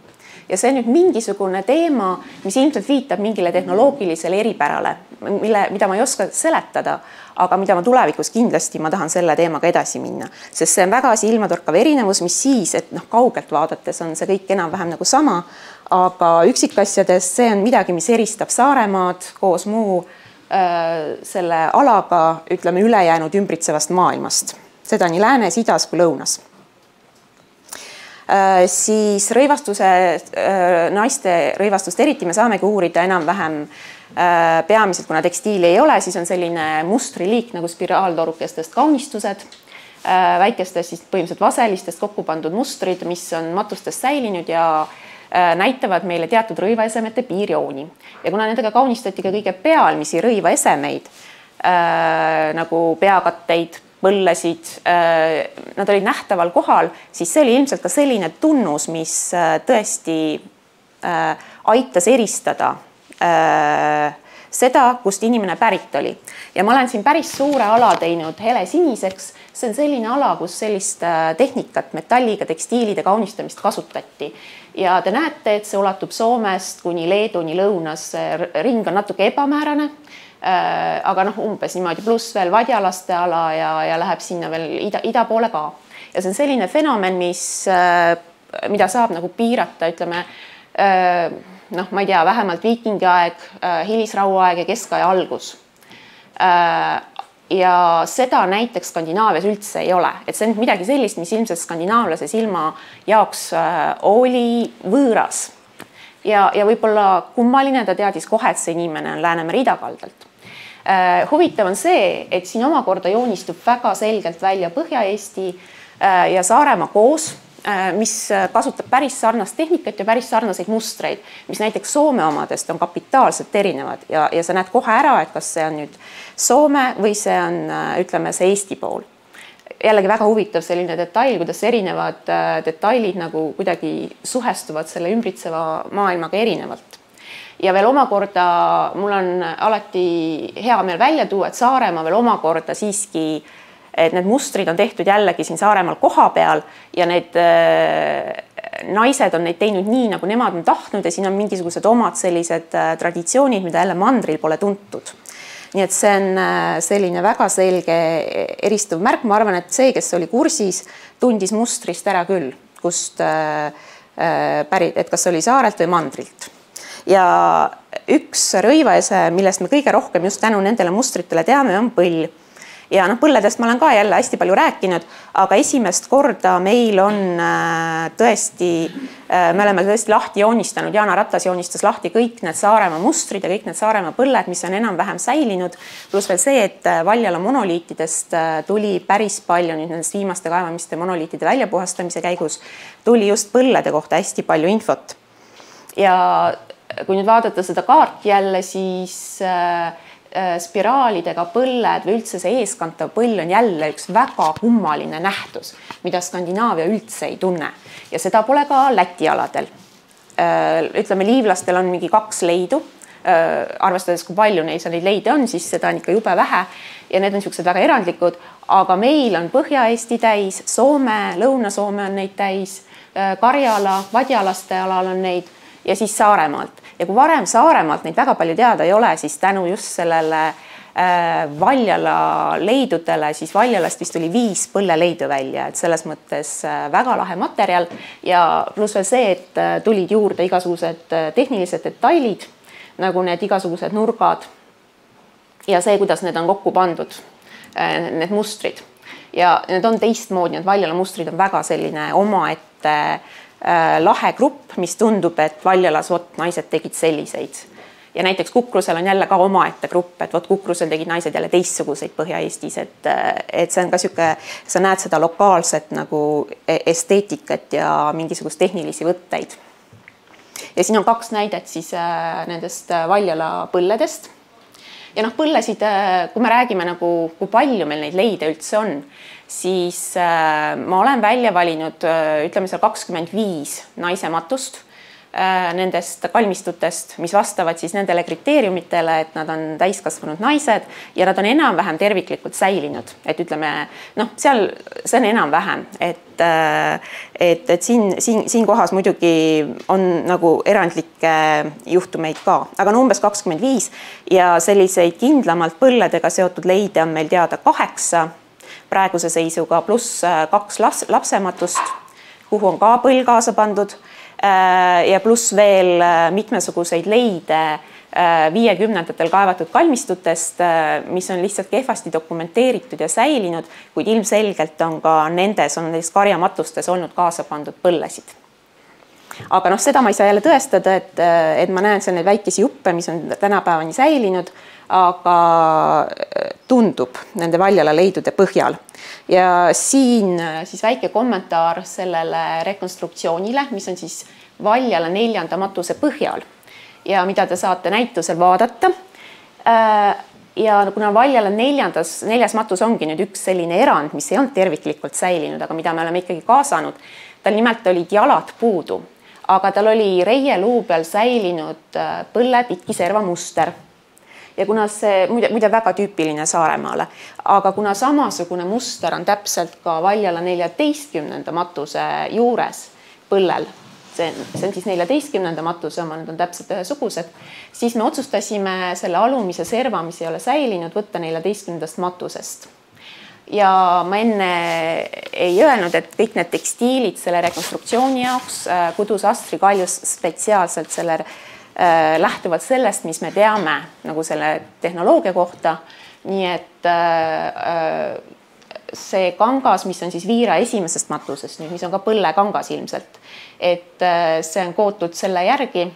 Ja see on nüüd mingisugune teema, mis ilmselt viitab mingile tehnoloogilisele eripärale, mida ma ei oska seletada, aga mida ma tulevikus kindlasti ma tahan selle teemaga edasi minna. Sest see on väga silmatorkav erinevus, mis siis, et kaugelt vaadates on see kõik enam-vähem nagu sama, aga üksikasjades see on midagi, mis eristab Saaremaad koos muu selle alaga, ütleme, ülejäänud ümbritsevast maailmast. Seda nii läänes, idas kui lõunas. Siis naiste rõivastust eriti me saamegi uurida enam-vähem peamiselt, kuna tekstiili ei ole, siis on selline mustriliik nagu spiraaltorukestest kaunistused, väikestest siis põhimõtteliselt vaselistest kokku pandud mustrid, mis on matustest säilinud ja näitavad meile teatud rõivaesemete piirjooni. Ja kuna nendega kaunistati ka kõige pealmisi rõivaesemeid, nagu peakatteid, põllesid, nad olid nähtaval kohal, siis see oli ilmselt ka selline tunnus, mis tõesti aitas eristada seda, kust inimene pärit oli. Ja ma olen siin päris suure ala teinud helesiniseks. See on selline ala, kus sellist tehnikat metalliga, tekstiilide kaunistamist kasutati. Ja te näete, et see ulatub Soomest kuni Leeduni lõunas. Ring on natuke ebamäärane, aga umbes niimoodi, pluss veel Vadjalaste ala ja läheb sinna veel ida poole ka. Ja see on selline fenomen, mida saab nagu piirata, ütleme, ma ei tea, vähemalt viikingi aeg, hilisrauaaeg ja keskaja algus. Ja seda näiteks Skandinaavias üldse ei ole. Et see on midagi sellist, mis ilmselt skandinaavlase silma jaoks oli võõras. Ja võib-olla kummaline ta teadis kohe, et see inimene on Läänemere idakaldalt. Huvitav on see, et siin omakorda joonistub väga selgelt välja Põhja-Eesti ja Saaremaa koos, mis kasutab päris sarnast tehnikat ja päris sarnaseid mustreid, mis näiteks Soome omadest on kapitaalselt erinevad ja sa näed kohe ära, et kas see on nüüd Soome või see on, ütleme, see Eesti pool. Jällegi väga huvitav selline detail, kuidas erinevad detailid nagu kuidagi suhestuvad selle ümbritseva maailmaga erinevalt. Ja veel omakorda mul on alati hea meel välja tuua, et Saaremaa veel omakorda siiski, et need mustrid on tehtud jällegi siin Saaremaal koha peal ja need naised on neid teinud nii, nagu nemad on tahtnud ja siin on mingisugused omad sellised traditsioonid, mida jälle mandril pole tuntud. Nii et see on selline väga selge eristuv märk. Ma arvan, et see, kes oli kursis, tundis mustrist ära küll, kust pärit, et kas oli saarelt või mandrilt. Ja üks rõivaese, millest me kõige rohkem just tänu nendele mustritele teame, on põll. Ja põlledest ma olen ka jälle hästi palju rääkinud, aga esimest korda meil on tõesti, me oleme tõesti lahti joonistanud, Jaana Ratas joonistas lahti kõik need Saaremaa mustrid ja kõik need Saaremaa põlled, mis on enam-vähem säilinud, pluss veel see, et Valjala monoliitidest tuli päris palju nüüd nendest viimaste kaevamiste monoliitide väljapuhastamise käigus, tuli just põllede kohta hästi palju infot. Ja kui nüüd vaadata seda kaarti jälle, siis spiraalidega põlled või üldse see eeskantav põll on jälle üks väga kummaline nähtus, mida Skandinaavia üldse ei tunne. Ja seda pole ka Läti aladel. Ütleme, liivlastel on mingi 2 leidu. Arvestades, kui palju neid leide on, siis seda on ikka jube vähe. Ja need on niisugused väga erandlikud. Aga meil on Põhja-Eesti täis, Soome, Lõuna-Soome on neid täis, Karjala, Vadjalaste alal on neid ja siis Saaremaalt. Ja kui varem Saaremaalt neid väga palju teada ei ole, siis tänu just sellele Valjala leidudele, siis Valjalast vist tuli 5 põlleleidu välja, et selles mõttes väga lahe materjal ja pluss veel see, et tulid juurde igasugused tehnilised detailid, nagu need igasugused nurgad ja see, kuidas need on kokku pandud, need mustrid. Ja need on teistmoodi, need Valjala mustrid on väga selline omaette lahe grupp, mis tundub, et Valjalas naised tegid selliseid. Ja näiteks Kukrusel on jälle ka omaette grupp, et Kukrusel tegid naised jälle teistsuguseid Põhja-Eestis, et see on ka siuke, sa näed seda lokaalset nagu esteetikat ja mingisugust tehnilisi võtteid. Ja siin on 2 näidet siis nendest Valjala põlledest. Ja põllesid, kui me räägime nagu, kui palju meil neid leide üldse on, siis ma olen välja valinud, ütleme seal 25 naise matust, nendest kalmistutest, mis vastavad siis nendele kriteeriumitele, et nad on täiskasvanud naised ja nad on enam-vähem terviklikult säilinud, et ütleme, noh, seal see on enam-vähem, et siin kohas muidugi on nagu erandlikke juhtumeid ka, aga no umbes 25 ja selliseid kindlamalt põlledega seotud leide on meil teada 8 praeguse seisuga, pluss 2 lapsematust, kuhu on ka põll kaasa pandud ja pluss veel mitmesuguseid leide 50-ndatel kaevatud kalmistutest, mis on lihtsalt kehvasti dokumenteeritud ja säilinud, kuid ilmselgelt on ka nendes karjamatustes olnud kaasa pandud põllesid. Aga noh, seda ma ei saa jälle tõestada, et ma näen seal neid väikesi juppe, mis on tänapäevani säilinud, aga tundub nende Valjala leidude põhjal. Ja siin siis väike kommentaar sellele rekonstruktsioonile, mis on siis Valjala 4. matuse põhjal ja mida te saate näitusel vaadata. Ja kuna Valjala 4. matus ongi nüüd üks selline erand, mis ei olnud terviklikult säilinud, aga mida me oleme ikkagi kaasanud, tal nimelt olid jalad puudu, aga tal oli reieluu peal säilinud põlle pitkiserva muster. Ja kuna see, muide väga tüüpiline Saaremaale, aga kuna samasugune muster on täpselt ka Valjala 14. matuse juures põllel, see on siis 14. matuse oma, need on täpselt ühesugused, siis me otsustasime selle alumise serva, mis ei ole säilinud, võtta 14. matusest. Ja ma enne ei öelnud, et kõik need tekstiilid selle rekonstruktsiooni jaoks kudus Astrid Kaljus spetsiaalselt selle lähtuvalt sellest, mis me teame nagu selle tehnoloogia kohta. Nii et see kangas, mis on siis Viira esimesest matusest, mis on ka põlle kangas ilmselt, et see on kootud selle järgi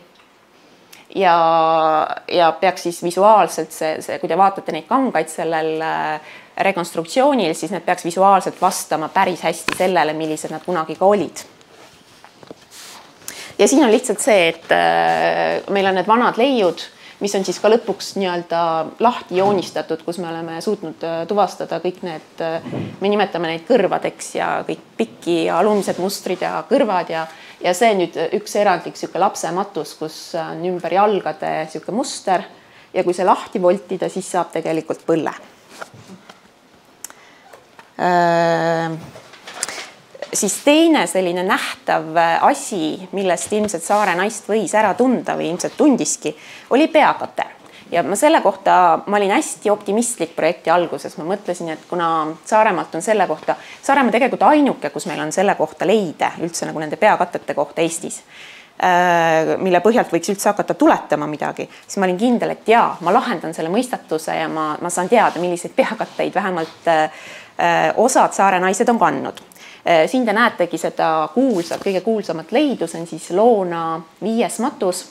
ja peaks siis visuaalselt kui te vaatate neid kangaid sellel rekonstruktsioonil, siis need peaks visuaalselt vastama päris hästi sellele, millised nad kunagi ka olid. Ja siin on lihtsalt see, et meil on need vanad leiud, mis on siis ka lõpuks nii-öelda lahti joonistatud, kus me oleme suutnud tuvastada kõik need, me nimetame neid kõrvadeks ja kõik pikki ja alumised mustrid ja kõrvad ja see on nüüd üks erandlik lapsematus, kus on ümber jalgade muster ja kui see lahti voltida, siis saab tegelikult põlle. Siis teine selline nähtav asi, millest ilmselt saare naist võis ära tunda või ilmselt tundiski, oli peakate. Ja ma selle kohta, ma olin hästi optimistlik projekti alguses. Ma mõtlesin, et kuna Saaremaalt on selle kohta, Saaremaa tegelikult ainuke, kus meil on selle kohta leide üldse nagu nende peakatete kohta Eestis, mille põhjalt võiks üldse hakata tuletama midagi, siis ma olin kindel, et jaa, ma lahendan selle mõistatuse ja ma saan teada, milliseid peakatteid vähemalt osad saare naised on kandnud. Siin te näetegi seda kuulsat, kõige kuulsamat leidu, see on siis Loona 5. matus.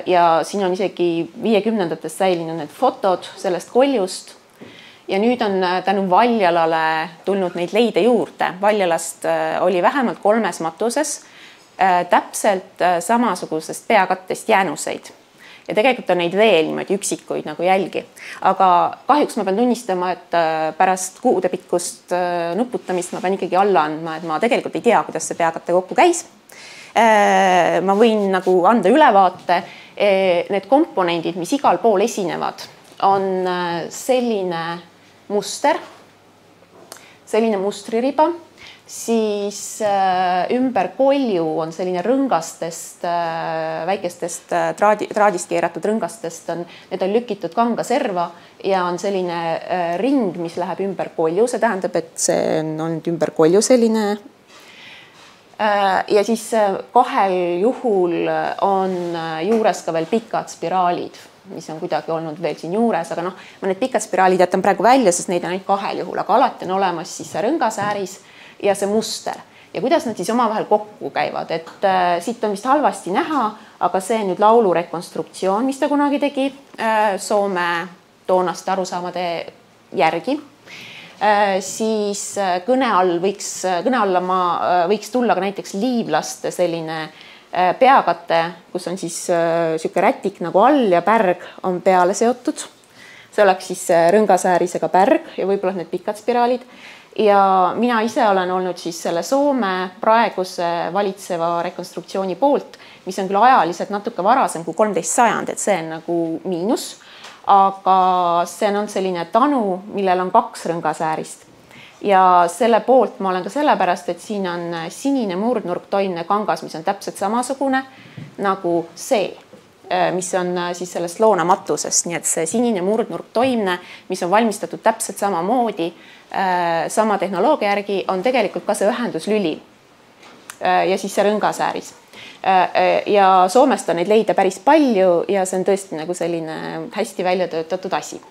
Ja siin on isegi 50-ndatest säilinud need fotod sellest koljust. Ja nüüd on tänu Valjalale tulnud neid leide juurde. Valjalast oli vähemalt 3 matuses täpselt samasugusest peakattest jäänuseid. Ja tegelikult on neid veel niimoodi üksikuid nagu jälgi. Aga kahjuks ma pean tunnistama, et pärast kuudepikkust nuputamist ma pean ikkagi alla andma, et ma tegelikult ei tea, kuidas see peakatte kokku käis. Ma võin nagu anda ülevaate. Need komponendid, mis igal pool esinevad, on selline muster, selline mustririba, siis ümber kolju on selline rõngastest, väikestest traadist keeratud rõngastest, need on lükitud kangaserva ja on selline ring, mis läheb ümber kolju, see tähendab, et see on olnud ümber kolju selline. Ja siis 2 juhul on juures ka veel pikad spiraalid, mis on kuidagi olnud veel siin juures, aga ma need pikad spiraalid jätan praegu välja, sest neid on ainult 2 juhul, aga alati on olemas siis see rõngasääris ja see muster. Ja kuidas nad siis omavahel kokku käivad, et siit on vist halvasti näha, aga see on nüüd laulu rekonstruktsioon, mis ta kunagi tegi Soome toonaste arusaamade järgi. Siis kõne alla võiks tulla ka näiteks liivlaste selline peakate, kus on siis siuke rätik nagu all ja pärg on peale seotud. See oleks siis rõngasäärisega pärg ja võib-olla need pikad spiraalid. ja mina ise olen olnud siis selle Soome praeguse valitseva rekonstruktsiooni poolt, mis on küll ajaliselt natuke varasem kui 13 sajand, et see on nagu miinus, aga see on selline tanu, millel on 2 rõngasäärist. Ja selle poolt ma olen ka sellepärast, et siin on sinine murdnurktoimne kangas, mis on täpselt samasugune nagu see, mis on siis sellest loonamatusest. Nii et see sinine murdnurktoimne, mis on valmistatud täpselt samamoodi, sama tehnoloogia järgi, on tegelikult ka see ühenduslüli ja siis see rõngasääris. Ja Soomest on neid leida päris palju ja see on tõesti nagu selline hästi välja töötatud asi.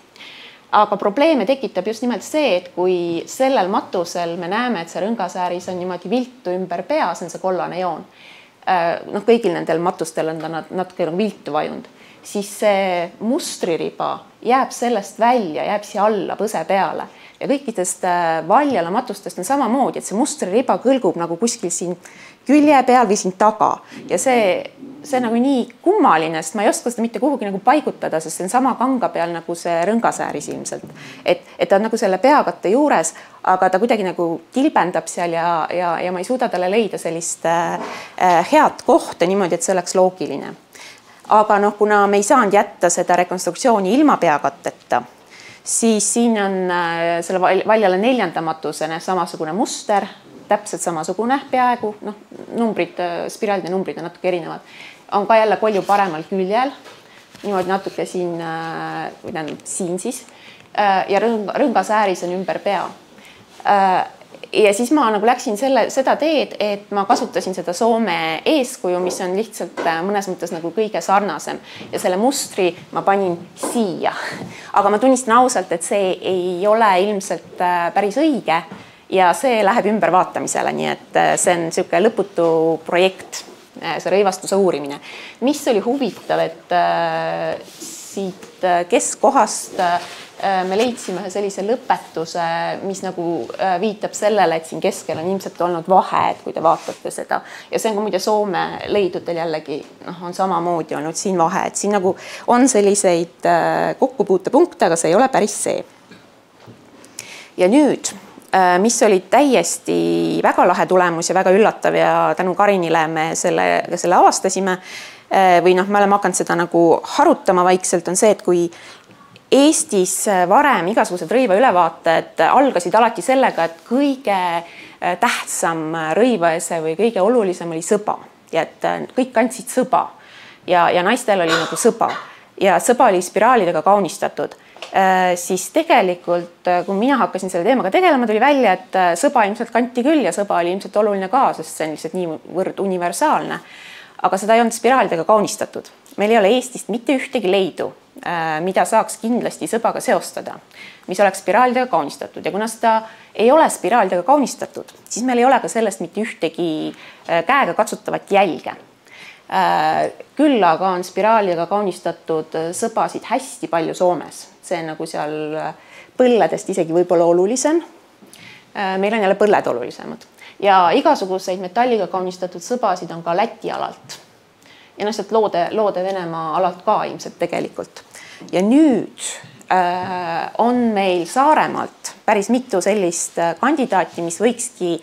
Aga probleeme tekitab just nimelt see, et kui sellel matusel me näeme, et see rõngasääris on niimoodi viltu ümber pea, see on see kollane joon. Kõigil nendel matustel on ta natuke viltu vajunud, siis see mustririba jääb sellest välja, jääb siia alla põse peale. Ja kõikidest valjala matustest on samamoodi, et see mustririba kõlgub nagu kuskil siin külje peal või siin taga. Ja see nagu nii kummaline, sest ma ei oska seda mitte kuhugi nagu paigutada, sest see on sama kanga peal nagu see rõngasääris ilmselt. Et ta on nagu selle peakatte juures, aga ta kuidagi nagu tilbendab seal ja ma ei suuda talle leida sellist head kohta niimoodi, et see oleks loogiline. Aga kuna me ei saanud jätta seda rekonstruktsiooni ilma peakatteta, siis siin on selle valjale 4. matusene samasugune muster, täpselt samasugune peaaegu, numbrid, spiraalide numbrid on natuke erinevad. On ka jälle kolju paremal küljel, niimoodi natuke siin siis, ja rõngasääris on ümber pea. Ja siis ma nagu läksin seda teed, et ma kasutasin seda Soome eeskuju, mis on lihtsalt mõnes mõttes nagu kõige sarnasem. Ja selle mustri ma panin siia. Aga ma tunnistan ausalt, et see ei ole ilmselt päris õige ja see läheb ümbervaatamisele, nii et see on niisugune lõputu projekt, see rõivastuse uurimine. Mis oli huvitav, et siit keskkohast me leidsime sellise lõpetuse, mis nagu viitab sellele, et siin keskel on ilmselt olnud vahe, et kui te vaatate seda. Ja see on ka muide Soome leidudel jällegi on samamoodi olnud siin vahe, et siin nagu on selliseid kokkupuutepunkte, aga see ei ole päris see. Ja nüüd, mis oli täiesti väga lahe tulemus ja väga üllatav ja tänu Karinile me selle avastasime või me oleme hakanud seda nagu harutama vaikselt, on see, et kui Eestis varem igasugused rõivaülevaated algasid alati sellega, et kõige tähtsam rõivaese või kõige olulisem oli sõba ja et kõik kandsid sõba ja naistel oli nagu sõba ja sõba oli spiraalidega kaunistatud. Siis tegelikult, kui mina hakkasin selle teemaga tegelema, tuli välja, et sõba ilmselt kanti küll ja sõba oli ilmselt oluline ka, sest see on lihtsalt niivõrd universaalne. Aga seda ei olnud spiraalidega kaunistatud. Meil ei ole Eestist mitte ühtegi leidu, mida saaks kindlasti sõbaga seostada, mis oleks spiraalidega kaunistatud. Ja kuna seda ei ole spiraalidega kaunistatud, siis meil ei ole ka sellest mitte ühtegi käega katsutavat jälge. Küll aga on spiraalidega kaunistatud sõbasid hästi palju Soomes. See on nagu seal põlledest isegi võib-olla olulisem. Meil on jälle põlled olulisemad. Ja igasuguseid metalliga kaunistatud sõbasid on ka Läti alalt. Ja sealt loode Venemaa alalt ka ilmselt tegelikult. Ja nüüd on meil Saaremaalt päris mitu sellist kandidaati, mis võikski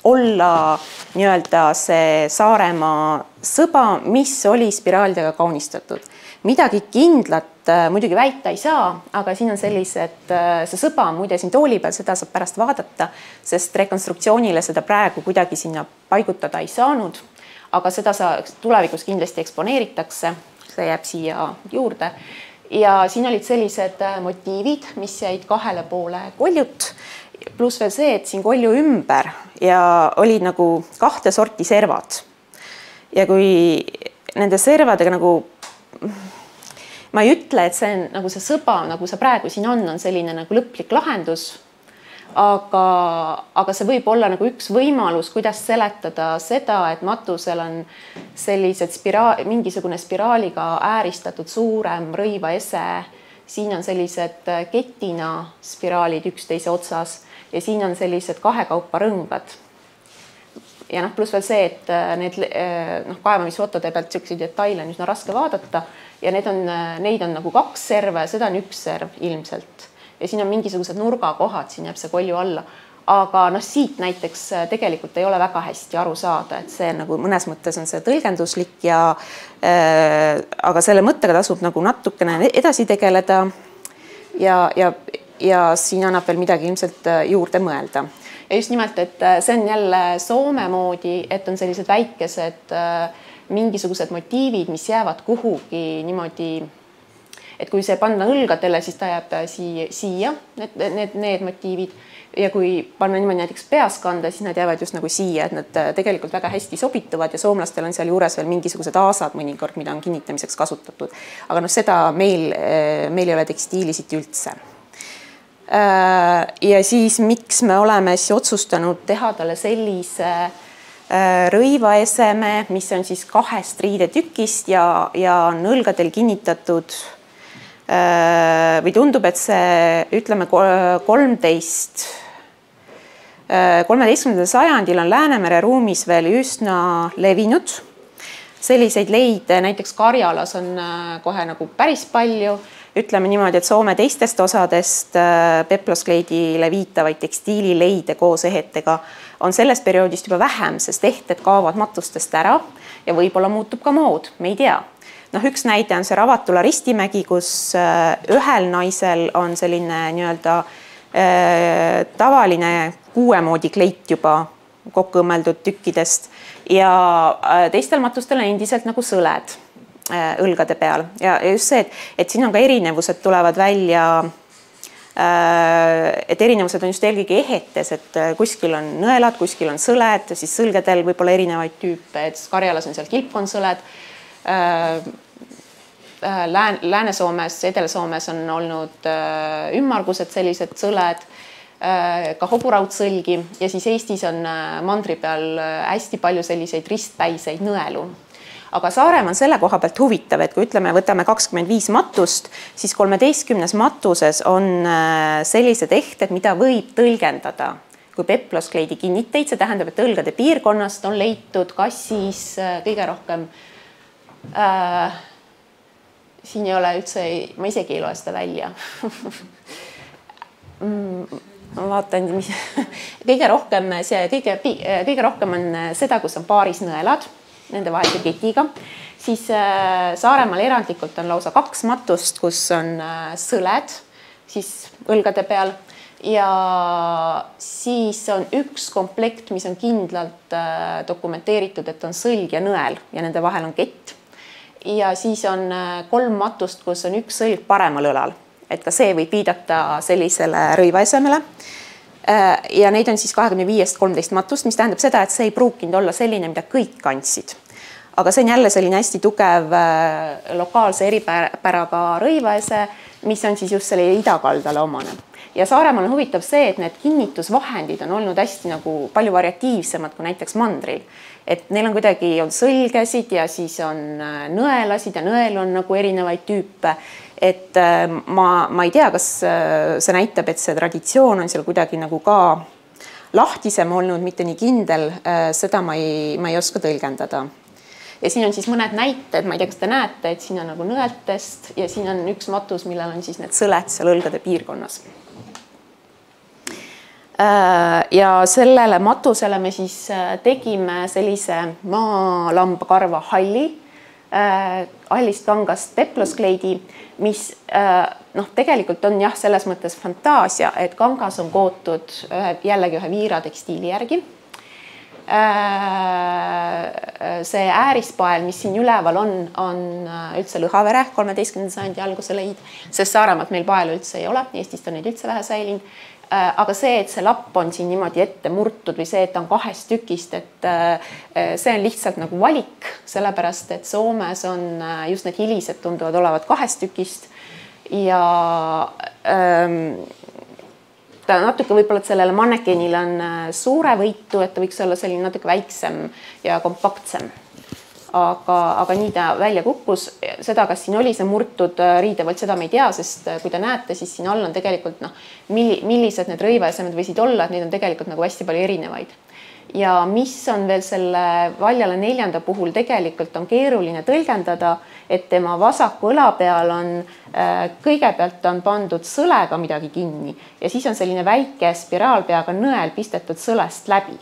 olla nii-öelda see Saaremaa sõba, mis oli spiraalidega kaunistatud. Midagi kindlat muidugi väita ei saa, aga siin on sellised, see sõba on muide siin tooli peal, seda saab pärast vaadata, sest rekonstruktsioonile seda praegu kuidagi sinna paigutada ei saanud, aga seda tulevikus kindlasti eksponeeritakse, see jääb siia juurde. Ja siin olid sellised motiivid, mis jäid 2 poole koljut, pluss veel see, et siin kolju ümber ja olid nagu 2 sorti servad. Ja kui nende servadega nagu ma ei ütle, et see on nagu see sõba, nagu see praegu siin on selline nagu lõplik lahendus, aga see võib olla nagu üks võimalus, kuidas seletada seda, et matusel on sellised mingisugune spiraaliga ääristatud suurem rõivaese. Siin on sellised ketina spiraalid üksteise otsas ja siin on sellised 2 kaupa rõngad. Ja pluss veel see, et need kaevamisfotode pealt selliseid detaile on üsna raske vaadata ja neid on nagu 2 serve, seda on 1 serv ilmselt. Ja siin on mingisugused nurgakohad, siin jääb see kolju alla. aga noh, siit näiteks tegelikult ei ole väga hästi aru saada, et see nagu mõnes mõttes on see tõlgenduslik aga selle mõttega tasub nagu natukene edasi tegeleda ja siin annab veel midagi ilmselt juurde mõelda. Ja just nimelt, et see on jälle Soome moodi, et on sellised väikesed mingisugused motiivid, mis jäävad kuhugi niimoodi, et kui see panna õlgadele, siis ta jääb siia, need motiivid. Ja kui panna niimoodi näiteks peas kanda, siis nad jäävad just nagu siia, et nad tegelikult väga hästi sobituvad ja soomlastel on seal juures veel mingisugused aasad mõnikord, mida on kinnitamiseks kasutatud. Aga noh, seda meil ei ole tekstiilisid üldse. Ja siis miks me oleme siis otsustanud teha talle sellise rõivaeseme, mis on siis 2 riidetükist ja on õlgadel kinnitatud või tundub, et see ütleme 13. sajandil on Läänemere ruumis veel üsna levinud. Selliseid leide näiteks Karjalas on kohe nagu päris palju. Ütleme niimoodi, et Soome teistest osadest peploskleidile viitavaid tekstiilileide koos ehetega on sellest perioodist juba vähem, sest ehted kaovad matustest ära ja võib-olla muutub ka mood, me ei tea. Noh, üks näide on see Ravatula Ristimägi, kus ühel naisel on selline nii-öelda tavaline 6 moodi kleit juba kokku õmmeldud tükkidest ja teistel matustel on endiselt nagu sõled õlgade peal ja just see, et siin on ka erinevused tulevad välja, et erinevused on just eelkõige ehetes, et kuskil on nõelad, kuskil on sõled, siis sõlgedel võib-olla erinevaid tüüpe, et Karjalas on seal kilpkonsõled, Lääne-Soomes, Edel-Soomes on olnud ümmargused sellised sõled, ka hoburaudsõlgi ja siis Eestis on mandri peal hästi palju selliseid ristpäiseid nõelu. Aga Saaremaa on selle koha pealt huvitav, et kui ütleme, võtame 25 matust, siis 13 matuses on sellised ehted, mida võib tõlgendada kui peploskleidi kinniteid, see tähendab, et õlgade piirkonnast on leitud kas siis kõige rohkem siin ei ole üldse, ma isegi ei loe seda välja. Ma vaatan, mis kõige rohkem on seda, kus on paaris nõelad, nende vahelise ketiga, siis Saaremaal erandlikult on lausa 2 matust, kus on sõled siis õlgade peal ja siis on üks komplekt, mis on kindlalt dokumenteeritud, et on sõlg ja nõel ja nende vahel on kett. Ja siis on 3 matust, kus on üks sõlg paremal õlal, et ka see võib viidata sellisele rõivaesemele. Ja neid on siis 25-13 matust, mis tähendab seda, et see ei pruukinud olla selline, mida kõik kandsid. Aga see on jälle selline hästi tugev lokaalse eripäraga rõivaese, mis on siis just selle idakaldale omane. Ja Saaremaal on huvitav see, et need kinnitusvahendid on olnud hästi nagu palju variatiivsemad kui näiteks mandril. Et neil on kuidagi on sõlgesid ja siis on nõelasid ja nõel on nagu erinevaid tüüpe. Et ma ei tea, kas see näitab, et see traditsioon on seal kuidagi nagu ka lahtisem olnud, mitte nii kindel. Seda ma ei oska tõlgendada. Ja siin on siis mõned näited, ma ei tea, kas te näete, et siin on nagu nõeltest ja siin on üks matus, millel on siis need sõled seal õlgade piirkonnas. Ja sellele matusele me siis tegime sellise maalambakarva hallist kangast peploskleidi, mis tegelikult on jah, selles mõttes fantaasia, et kangas on kootud jällegi ühe viira tekstiili järgi. See äärispael, mis siin üleval on üldse Lõhavere 13. sajandi alguse leid, sest Saaremaalt meil paelu üldse ei ole, Eestist on neid üldse vähe säilinud. Aga see, et see lapp on siin niimoodi ette murtud või see, et ta on 2 tükist, et see on lihtsalt nagu valik, sellepärast, et Soomes on just need hilised tunduvad olevat 2 tükist ja ta natuke võib-olla, et sellele mannekenil on suure võitu, et ta võiks olla selline natuke väiksem ja kompaktsem. Aga nii ta välja kukkus. Seda, kas siin oli see murtud riidevõlt, seda me ei tea, sest kui te näete, siis siin all on tegelikult millised need rõivaesemed võisid olla, et neid on tegelikult nagu hästi palju erinevaid. Ja mis on veel selle Valjala 4. puhul tegelikult on keeruline tõlgendada, et tema vasaku õla peal on kõigepealt on pandud sõlega midagi kinni ja siis on selline väike spiraalpeaga nõel pistetud sõlest läbi.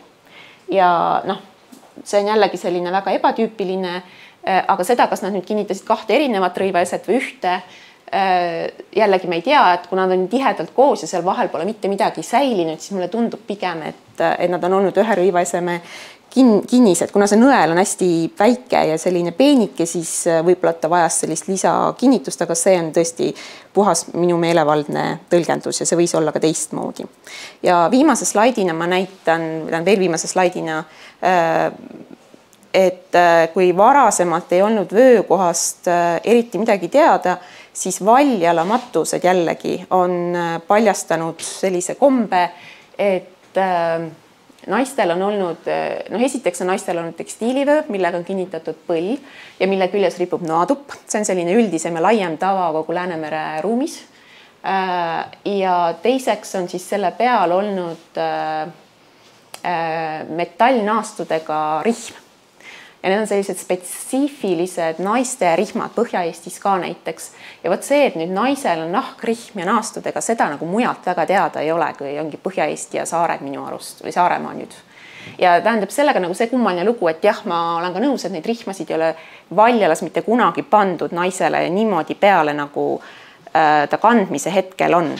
Ja see on jällegi selline väga ebatüüpiline, aga seda, kas nad nüüd kinnitasid 2 erinevat rõivaeset või ühte, jällegi me ei tea, et kui nad on tihedalt koos ja seal vahel pole mitte midagi säilinud, siis mulle tundub pigem, et nad on olnud ühe rõivaeseme kinnised. Kuna see nõel on hästi väike ja selline peenike, siis võib-olla ta vajas sellist lisakinnitust, aga see on tõesti puhas minu meelevaldne tõlgendus ja see võis olla ka teistmoodi. Ja viimase slaidina ma näitan, veel viimase slaidina, et kui varasemalt ei olnud vöökohast eriti midagi teada, siis Valjala matused jällegi on paljastanud sellise kombe, et naistel on olnud, esiteks on naistel olnud tekstiilivöö, millega on kinnitatud põll ja mille küljes ripub noatupp. See on selline üldisem ja laiem tava kogu Läänemere ruumis. Ja teiseks on siis selle peal olnud metallnaastudega rihm. Ja need on sellised spetsiifilised naiste rihmad Põhja-Eestis ka näiteks. Ja võt see, et nüüd naisel on nahkrihm ja naastudega, seda nagu mujalt väga teada ei ole, kui ongi Põhja-Eesti ja Saared minu arust või Saaremaa nüüd. Ja tähendab sellega nagu see kummaline lugu, et jah, ma olen ka nõus, et neid rihmasid ei ole Valjalas mitte kunagi pandud naisele niimoodi peale, nagu ta kandmise hetkel on.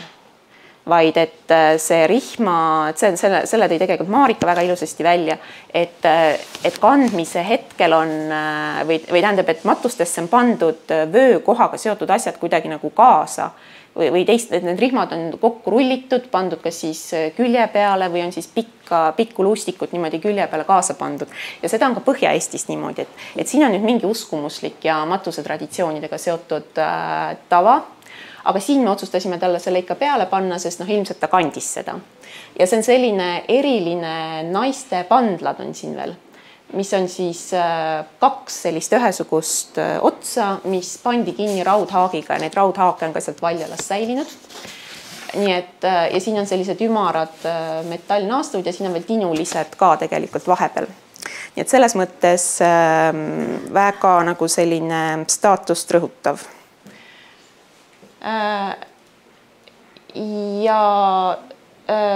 Vaid et see rihma, selle tõi tegelikult Maarika väga ilusasti välja, et kandmise hetkel on, või tähendab, et matustesse on pandud vöökohaga seotud asjad kuidagi nagu kaasa või teist, et need rihmad on kokku rullitud, pandud kas siis külje peale või on siis pikku luustikut niimoodi külje peale kaasa pandud. Ja seda on ka Põhja-Eestis niimoodi, et siin on nüüd mingi uskumuslik ja matuse traditsioonidega seotud tava. Aga siin me otsustasime talle selle ikka peale panna, sest ilmselt ta kandis seda. Ja see on selline eriline naiste pandlad on siin veel, mis on siis 2 sellist ühesugust otsa, mis pandi kinni raudhaagiga ja need raudhaake on ka sealt Valjalas säilinud. Nii et, ja siin on sellised ümarad metallnaastud ja siin on veel tinulised ka tegelikult vahepeal. Nii et selles mõttes väga nagu selline staatust rõhutav. Ja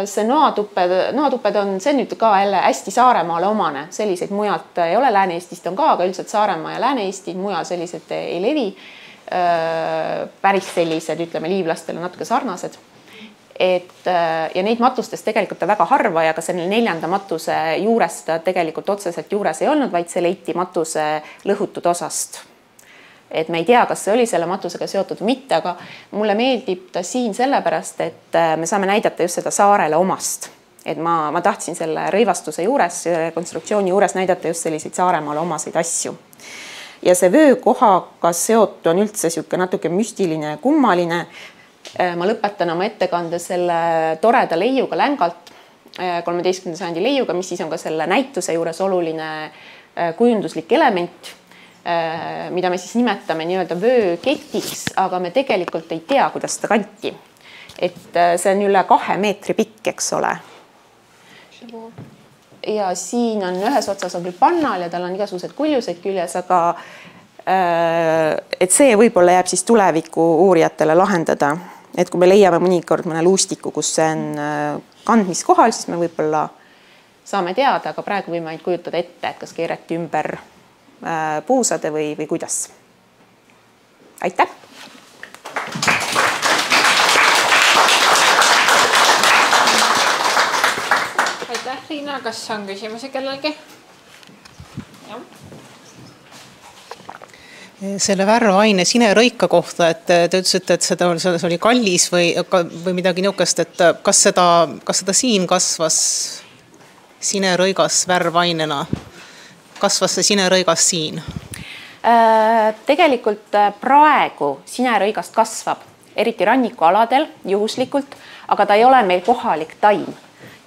see noatuped on, see nüüd ka jälle hästi Saaremaale omane, selliseid mujalt ei ole, Lääne-Eestist on ka, aga üldiselt Saaremaa ja Lääne-Eesti mujal sellised ei levi. Päris sellised, ütleme, liivlastele natuke sarnased. Ja neid matustes tegelikult on väga harva ja ka selle 4. matuse juures seda tegelikult otseselt juures ei olnud, vaid see leiti matuse lõhutud osast. Et me ei tea, kas see oli selle matusega seotud või mitte, aga mulle meeldib ta siin sellepärast, et me saame näidata just seda Saarele omast. Et ma tahtsin selle rõivastuse juures, konstruktsiooni juures näidata just selliseid Saaremaale omaseid asju. Ja see vöökohaga seotu on üldse siuke natuke müstiline ja kummaline. Ma lõpetan oma ettekande selle toreda leiuga Längalt, 13. sajandi leiuga, mis siis on ka selle näituse juures oluline kujunduslik element, mida me siis nimetame nii-öelda vööketiks, aga me tegelikult ei tea, kuidas seda kanti. Et see on üle 2 meetri pikk, eks ole. Ja siin on ühes otsas on küll pannal ja tal on igasugused kuljused küljes, aga et see võib-olla jääb siis tuleviku uurijatele lahendada. Et kui me leiame mõnikord mõne luustiku, kus see on kandmiskohal, siis me võib-olla saame teada, aga praegu võime ainult kujutada ette, et kas keerati ümber puusade või kuidas. Aitäh! Aitäh, Riina! Kas on küsimusi kellelgi? Selle värvaine sinerõika kohta, et te ütlesite, et seda oli kallis või midagi niukest, et kas seda siin kasvas sinerõigas värvainena? Kasvas see sinerõigas siin? Tegelikult praegu sinerõigast kasvab, eriti rannikualadel juhuslikult, aga ta ei ole meil kohalik taim.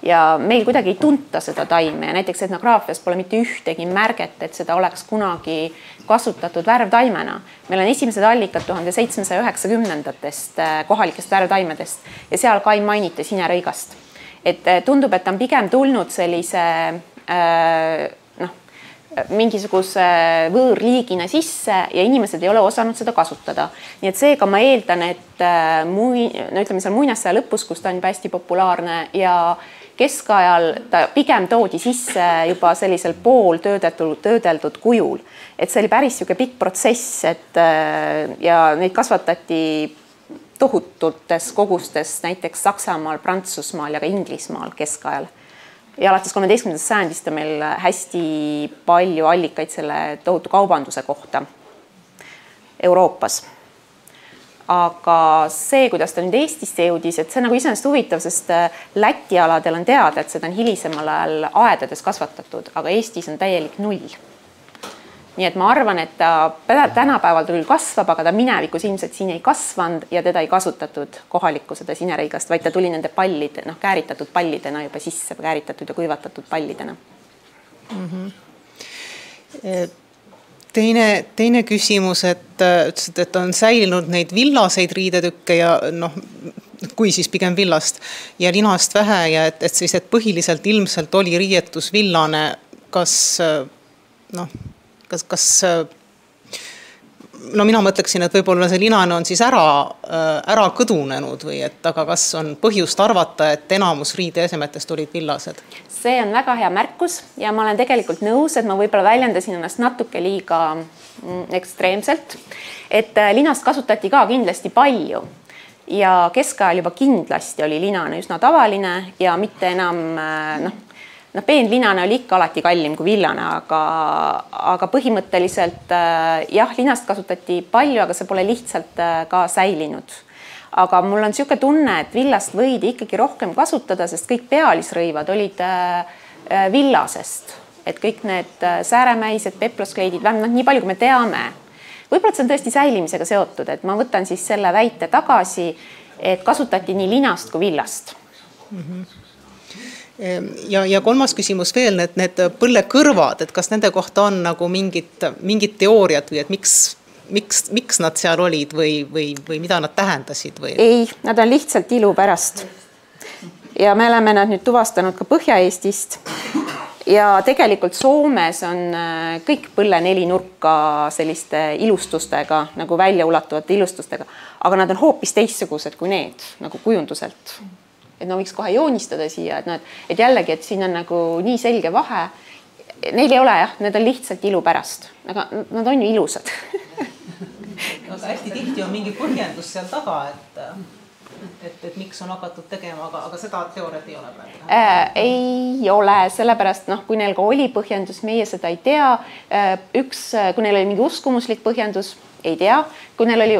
Ja meil kuidagi ei tunta seda taime ja näiteks etnograafias pole mitte ühtegi märget, et seda oleks kunagi kasutatud värvtaimena. Meil on esimesed allikad 1790-ndatest kohalikest värvtaimedest ja seal ka ei mainita sinerõigast. Et tundub, et ta on pigem tulnud sellise mingisuguse võõrliigina sisse ja inimesed ei ole osanud seda kasutada. Nii et seega ma eeldan, et ütleme seal muinasaja lõpus, kus ta on juba hästi populaarne ja keskajal ta pigem toodi sisse juba sellisel pool töödeldud kujul. Et see oli päris siuke pikk protsess, ja neid kasvatati tohututes kogustes näiteks Saksamaal, Prantsusmaal ja ka Inglismaal keskajal. Ja alates 13. sajandist on meil hästi palju allikaid selle tohutu kaubanduse kohta Euroopas. Aga see, kuidas ta nüüd Eestisse jõudis, et see nagu iseenesest huvitav, sest Läti aladel on teada, et seda on hilisemal ajal aedades kasvatatud, aga Eestis on täielik null. Nii et ma arvan, et ta tänapäeval küll kasvab, aga ta minevikus ilmselt siin ei kasvanud ja teda ei kasutatud kohalikku seda sinereigast, vaid ta tuli nende pallide, kääritatud pallidena juba sisse, kääritatud ja kuivatatud pallidena. Teine küsimus, et on säilinud neid villaseid riidetükke ja kui siis pigem villast ja linast vähe ja et põhiliselt ilmselt oli riietus villane, kas mina mõtleksin, et võib-olla see linane on siis ära kõdunenud või aga kas on põhjust arvata, et enamus riideesemetest olid villased? See on väga hea märkus ja ma olen tegelikult nõus, et ma võib-olla väljendasin ennast natuke liiga ekstreemselt, et linast kasutati ka kindlasti palju ja keskajal juba kindlasti oli linane üsna tavaline ja mitte enam peenlinane oli ikka alati kallim kui villane, aga põhimõtteliselt jah, linast kasutati palju, aga see pole lihtsalt ka säilinud. Aga mul on siuke tunne, et villast võidi ikkagi rohkem kasutada, sest kõik pealisrõivad olid villasest. Et kõik need sääremäised, peploskleidid, vähemalt nii palju, kui me teame. Võib-olla see on tõesti säilimisega seotud, et ma võtan siis selle väite tagasi, et kasutati nii linast kui villast. Ja kolmas küsimus veel, need põllekõrvad, et kas nende kohta on nagu mingid teooriad või et miks nad seal olid või mida nad tähendasid? Ei, nad on lihtsalt ilu pärast. Ja me oleme nad nüüd tuvastanud ka Põhja-Eestist. Ja tegelikult Soomes on kõik põlle 4 nurka selliste ilustustega, nagu välja ulatuvate ilustustega, aga nad on hoopis teistsugused kui need, nagu kujunduselt. Et võiks kohe joonistada siia, et jällegi, et siin on nagu nii selge vahe. Neil ei ole jah, need on lihtsalt ilu pärast, aga nad on ju ilusad. Aga hästi tihti on mingi põhjendus seal taga, et miks on hakatud tegema, aga seda teooriat ei ole praegu? Ei ole, sellepärast, kui neil ka oli põhjendus, meie seda ei tea. Kui neil oli mingi uskumuslik põhjendus, ei tea, kui neil oli,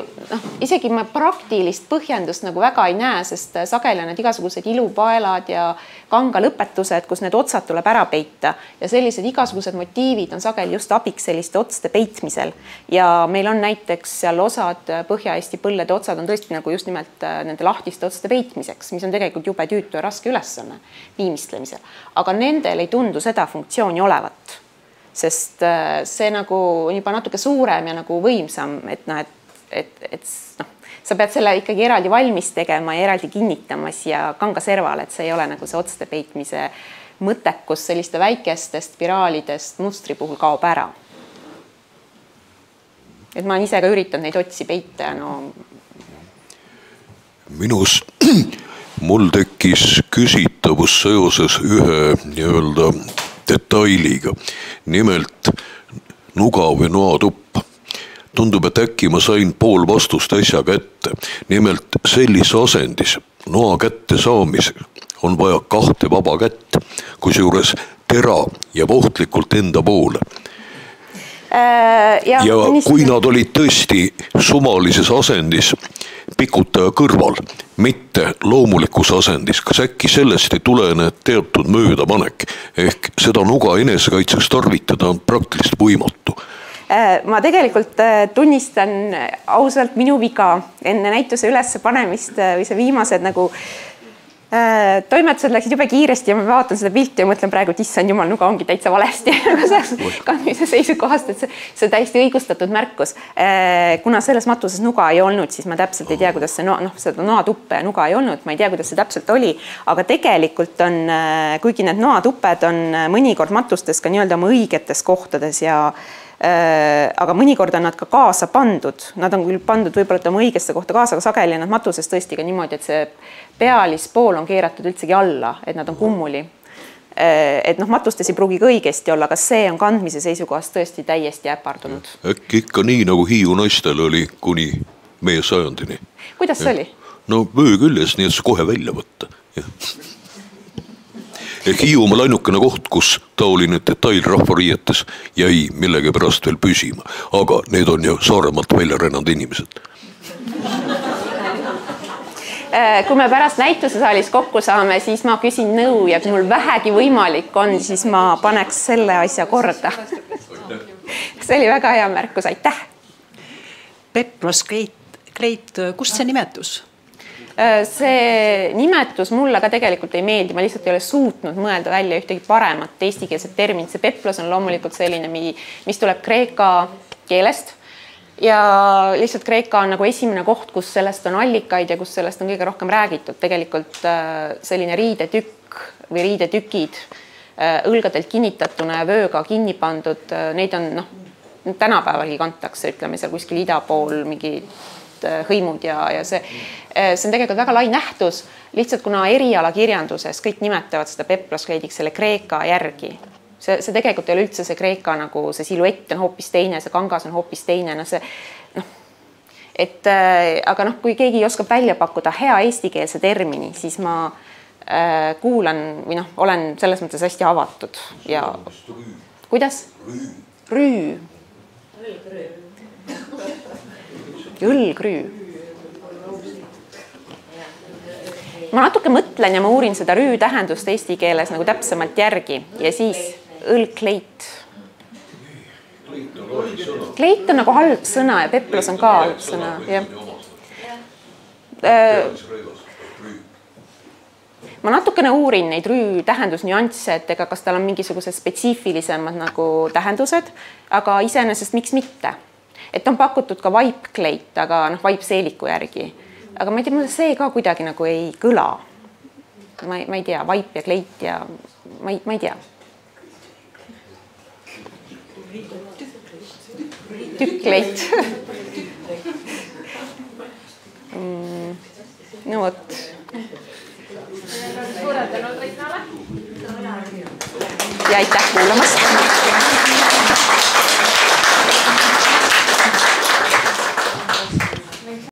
isegi ma praktilist põhjendust nagu väga ei näe, sest sageli on need igasugused ilupaelad ja kangalõpetused, kus need otsad tuleb ära peita ja sellised igasugused motiivid on sageli just abiks selliste otste peitmisel. Ja meil on näiteks seal osad Põhja-Eesti põllede otsad on tõesti nagu just nimelt nende lahtiste otste peitmiseks, mis on tegelikult jube tüütu ja raske ülesanne viimistlemisel. Aga nendel ei tundu seda funktsiooni olevat. Sest see nagu on juba natuke suurem ja nagu võimsam, et sa pead selle ikkagi eraldi valmis tegema ja eraldi kinnitamas ja kanga serval, et see ei ole nagu see otste peitmise mõttekus selliste väikestest spiraalidest mustri puhul kaob ära. Et ma olen ise ka üritanud neid otsi peita ja Minus mul tekkis küsitavus seoses ühe nii-öelda detailiga, nimelt nuga või noatupp. Tundub, et äkki ma sain pool vastust äsja kätte. Nimelt sellise asendis noa kätte saamisega on vaja 2 vaba kätt, kusjuures tera ja ohtlikult enda poole. Ja kui nad olid tõesti sumalises asendis pikutaja kõrval, mitte loomulikus asendis, kas äkki sellest ei tulene teatud möödapanek ehk seda nuga enesekaitseks tarvitada on praktiliselt võimatu? Ma tegelikult tunnistan ausalt minu viga enne näituse ülesse panemist või see viimased nagu Toimetused läksid jube kiiresti ja ma vaatan seda pilti ja mõtlen praegu, et issand jumal, nuga ongi täitsa valesti kandmise seisukohast, et see täiesti õigustatud märkus. Kuna selles matuses nuga ei olnud, siis ma täpselt ei tea, kuidas see seda noatuppe ja nuga ei olnud, ma ei tea, kuidas see täpselt oli, aga tegelikult on, kuigi need noatupped on mõnikord matustes ka nii-öelda oma õigetes kohtades aga mõnikord on nad ka kaasa pandud, nad on küll pandud võib-olla oma õigesse kohta kaasa, aga sageli on nad matuses tõesti ka niimoodi, et see pealispool on keeratud üldsegi alla, et nad on kummuli. Et matustes ei pruugi ka õigesti olla, aga see on kandmise seisukohast tõesti täiesti äpardunud. Äkki ikka nii, nagu Hiiu naistel oli kuni meie sajandini. Kuidas see oli? No vöö küljes, nii et see kohe välja võtta. Ehk Hiiumaal ainukene koht, kus taoline detail rahvariietes jäi millegi pärast veel püsima. Aga need on ju Saaremaalt välja rennanud inimesed. Kui me pärast näitusesaalis kokku saame, siis ma küsin nõu ja kui mul vähegi võimalik on, siis ma paneks selle asja korda. See oli väga hea märkus, aitäh! Peplos Kleit, kust see nimetus? See nimetus mulle ka tegelikult ei meeldi, ma lihtsalt ei ole suutnud mõelda välja ühtegi paremat eestikeelset terminit. See peplos on loomulikult selline, mis tuleb kreeka keelest ja lihtsalt Kreeka on nagu esimene koht, kus sellest on allikaid ja kus sellest on kõige rohkem räägitud. Tegelikult selline riidetükk või riidetükid õlgadelt kinnitatuna ja vööga kinni pandud, neid on tänapäevalgi kantakse, ütleme seal kuskil ida pool mingi hõimud ja see on tegelikult väga lai nähtus, lihtsalt kuna erialakirjanduses kõik nimetavad seda peploskleidiks selle Kreeka järgi. See tegelikult ei ole üldse see Kreeka nagu see siluett on hoopis teine, see kangas on hoopis teine, aga kui keegi oskab välja pakkuda hea eestikeelse termini, siis ma kuulan või olen selles mõttes hästi avatud ja kuidas? Rüü. Õlgrüü. Ma natuke mõtlen ja ma uurin seda rüü tähendust eesti keeles nagu täpsemalt järgi ja siis õlgleit. Kleit on nagu halb sõna ja peplos on ka halb sõna. Ma natukene uurin neid rüü tähendusnüansse, et ega kas tal on mingisugused spetsiifilisemad nagu tähendused, aga iseenesest miks mitte? Et on pakutud ka vaipkleit, aga vaipseeliku järgi. Aga ma ei tea, mulle see ka kuidagi nagu ei kõla. Ma ei tea, vaip ja kleit ja ma ei tea. Tükkleit. No võt. Suured tänud Reinale. Ja aitäh kuulamast.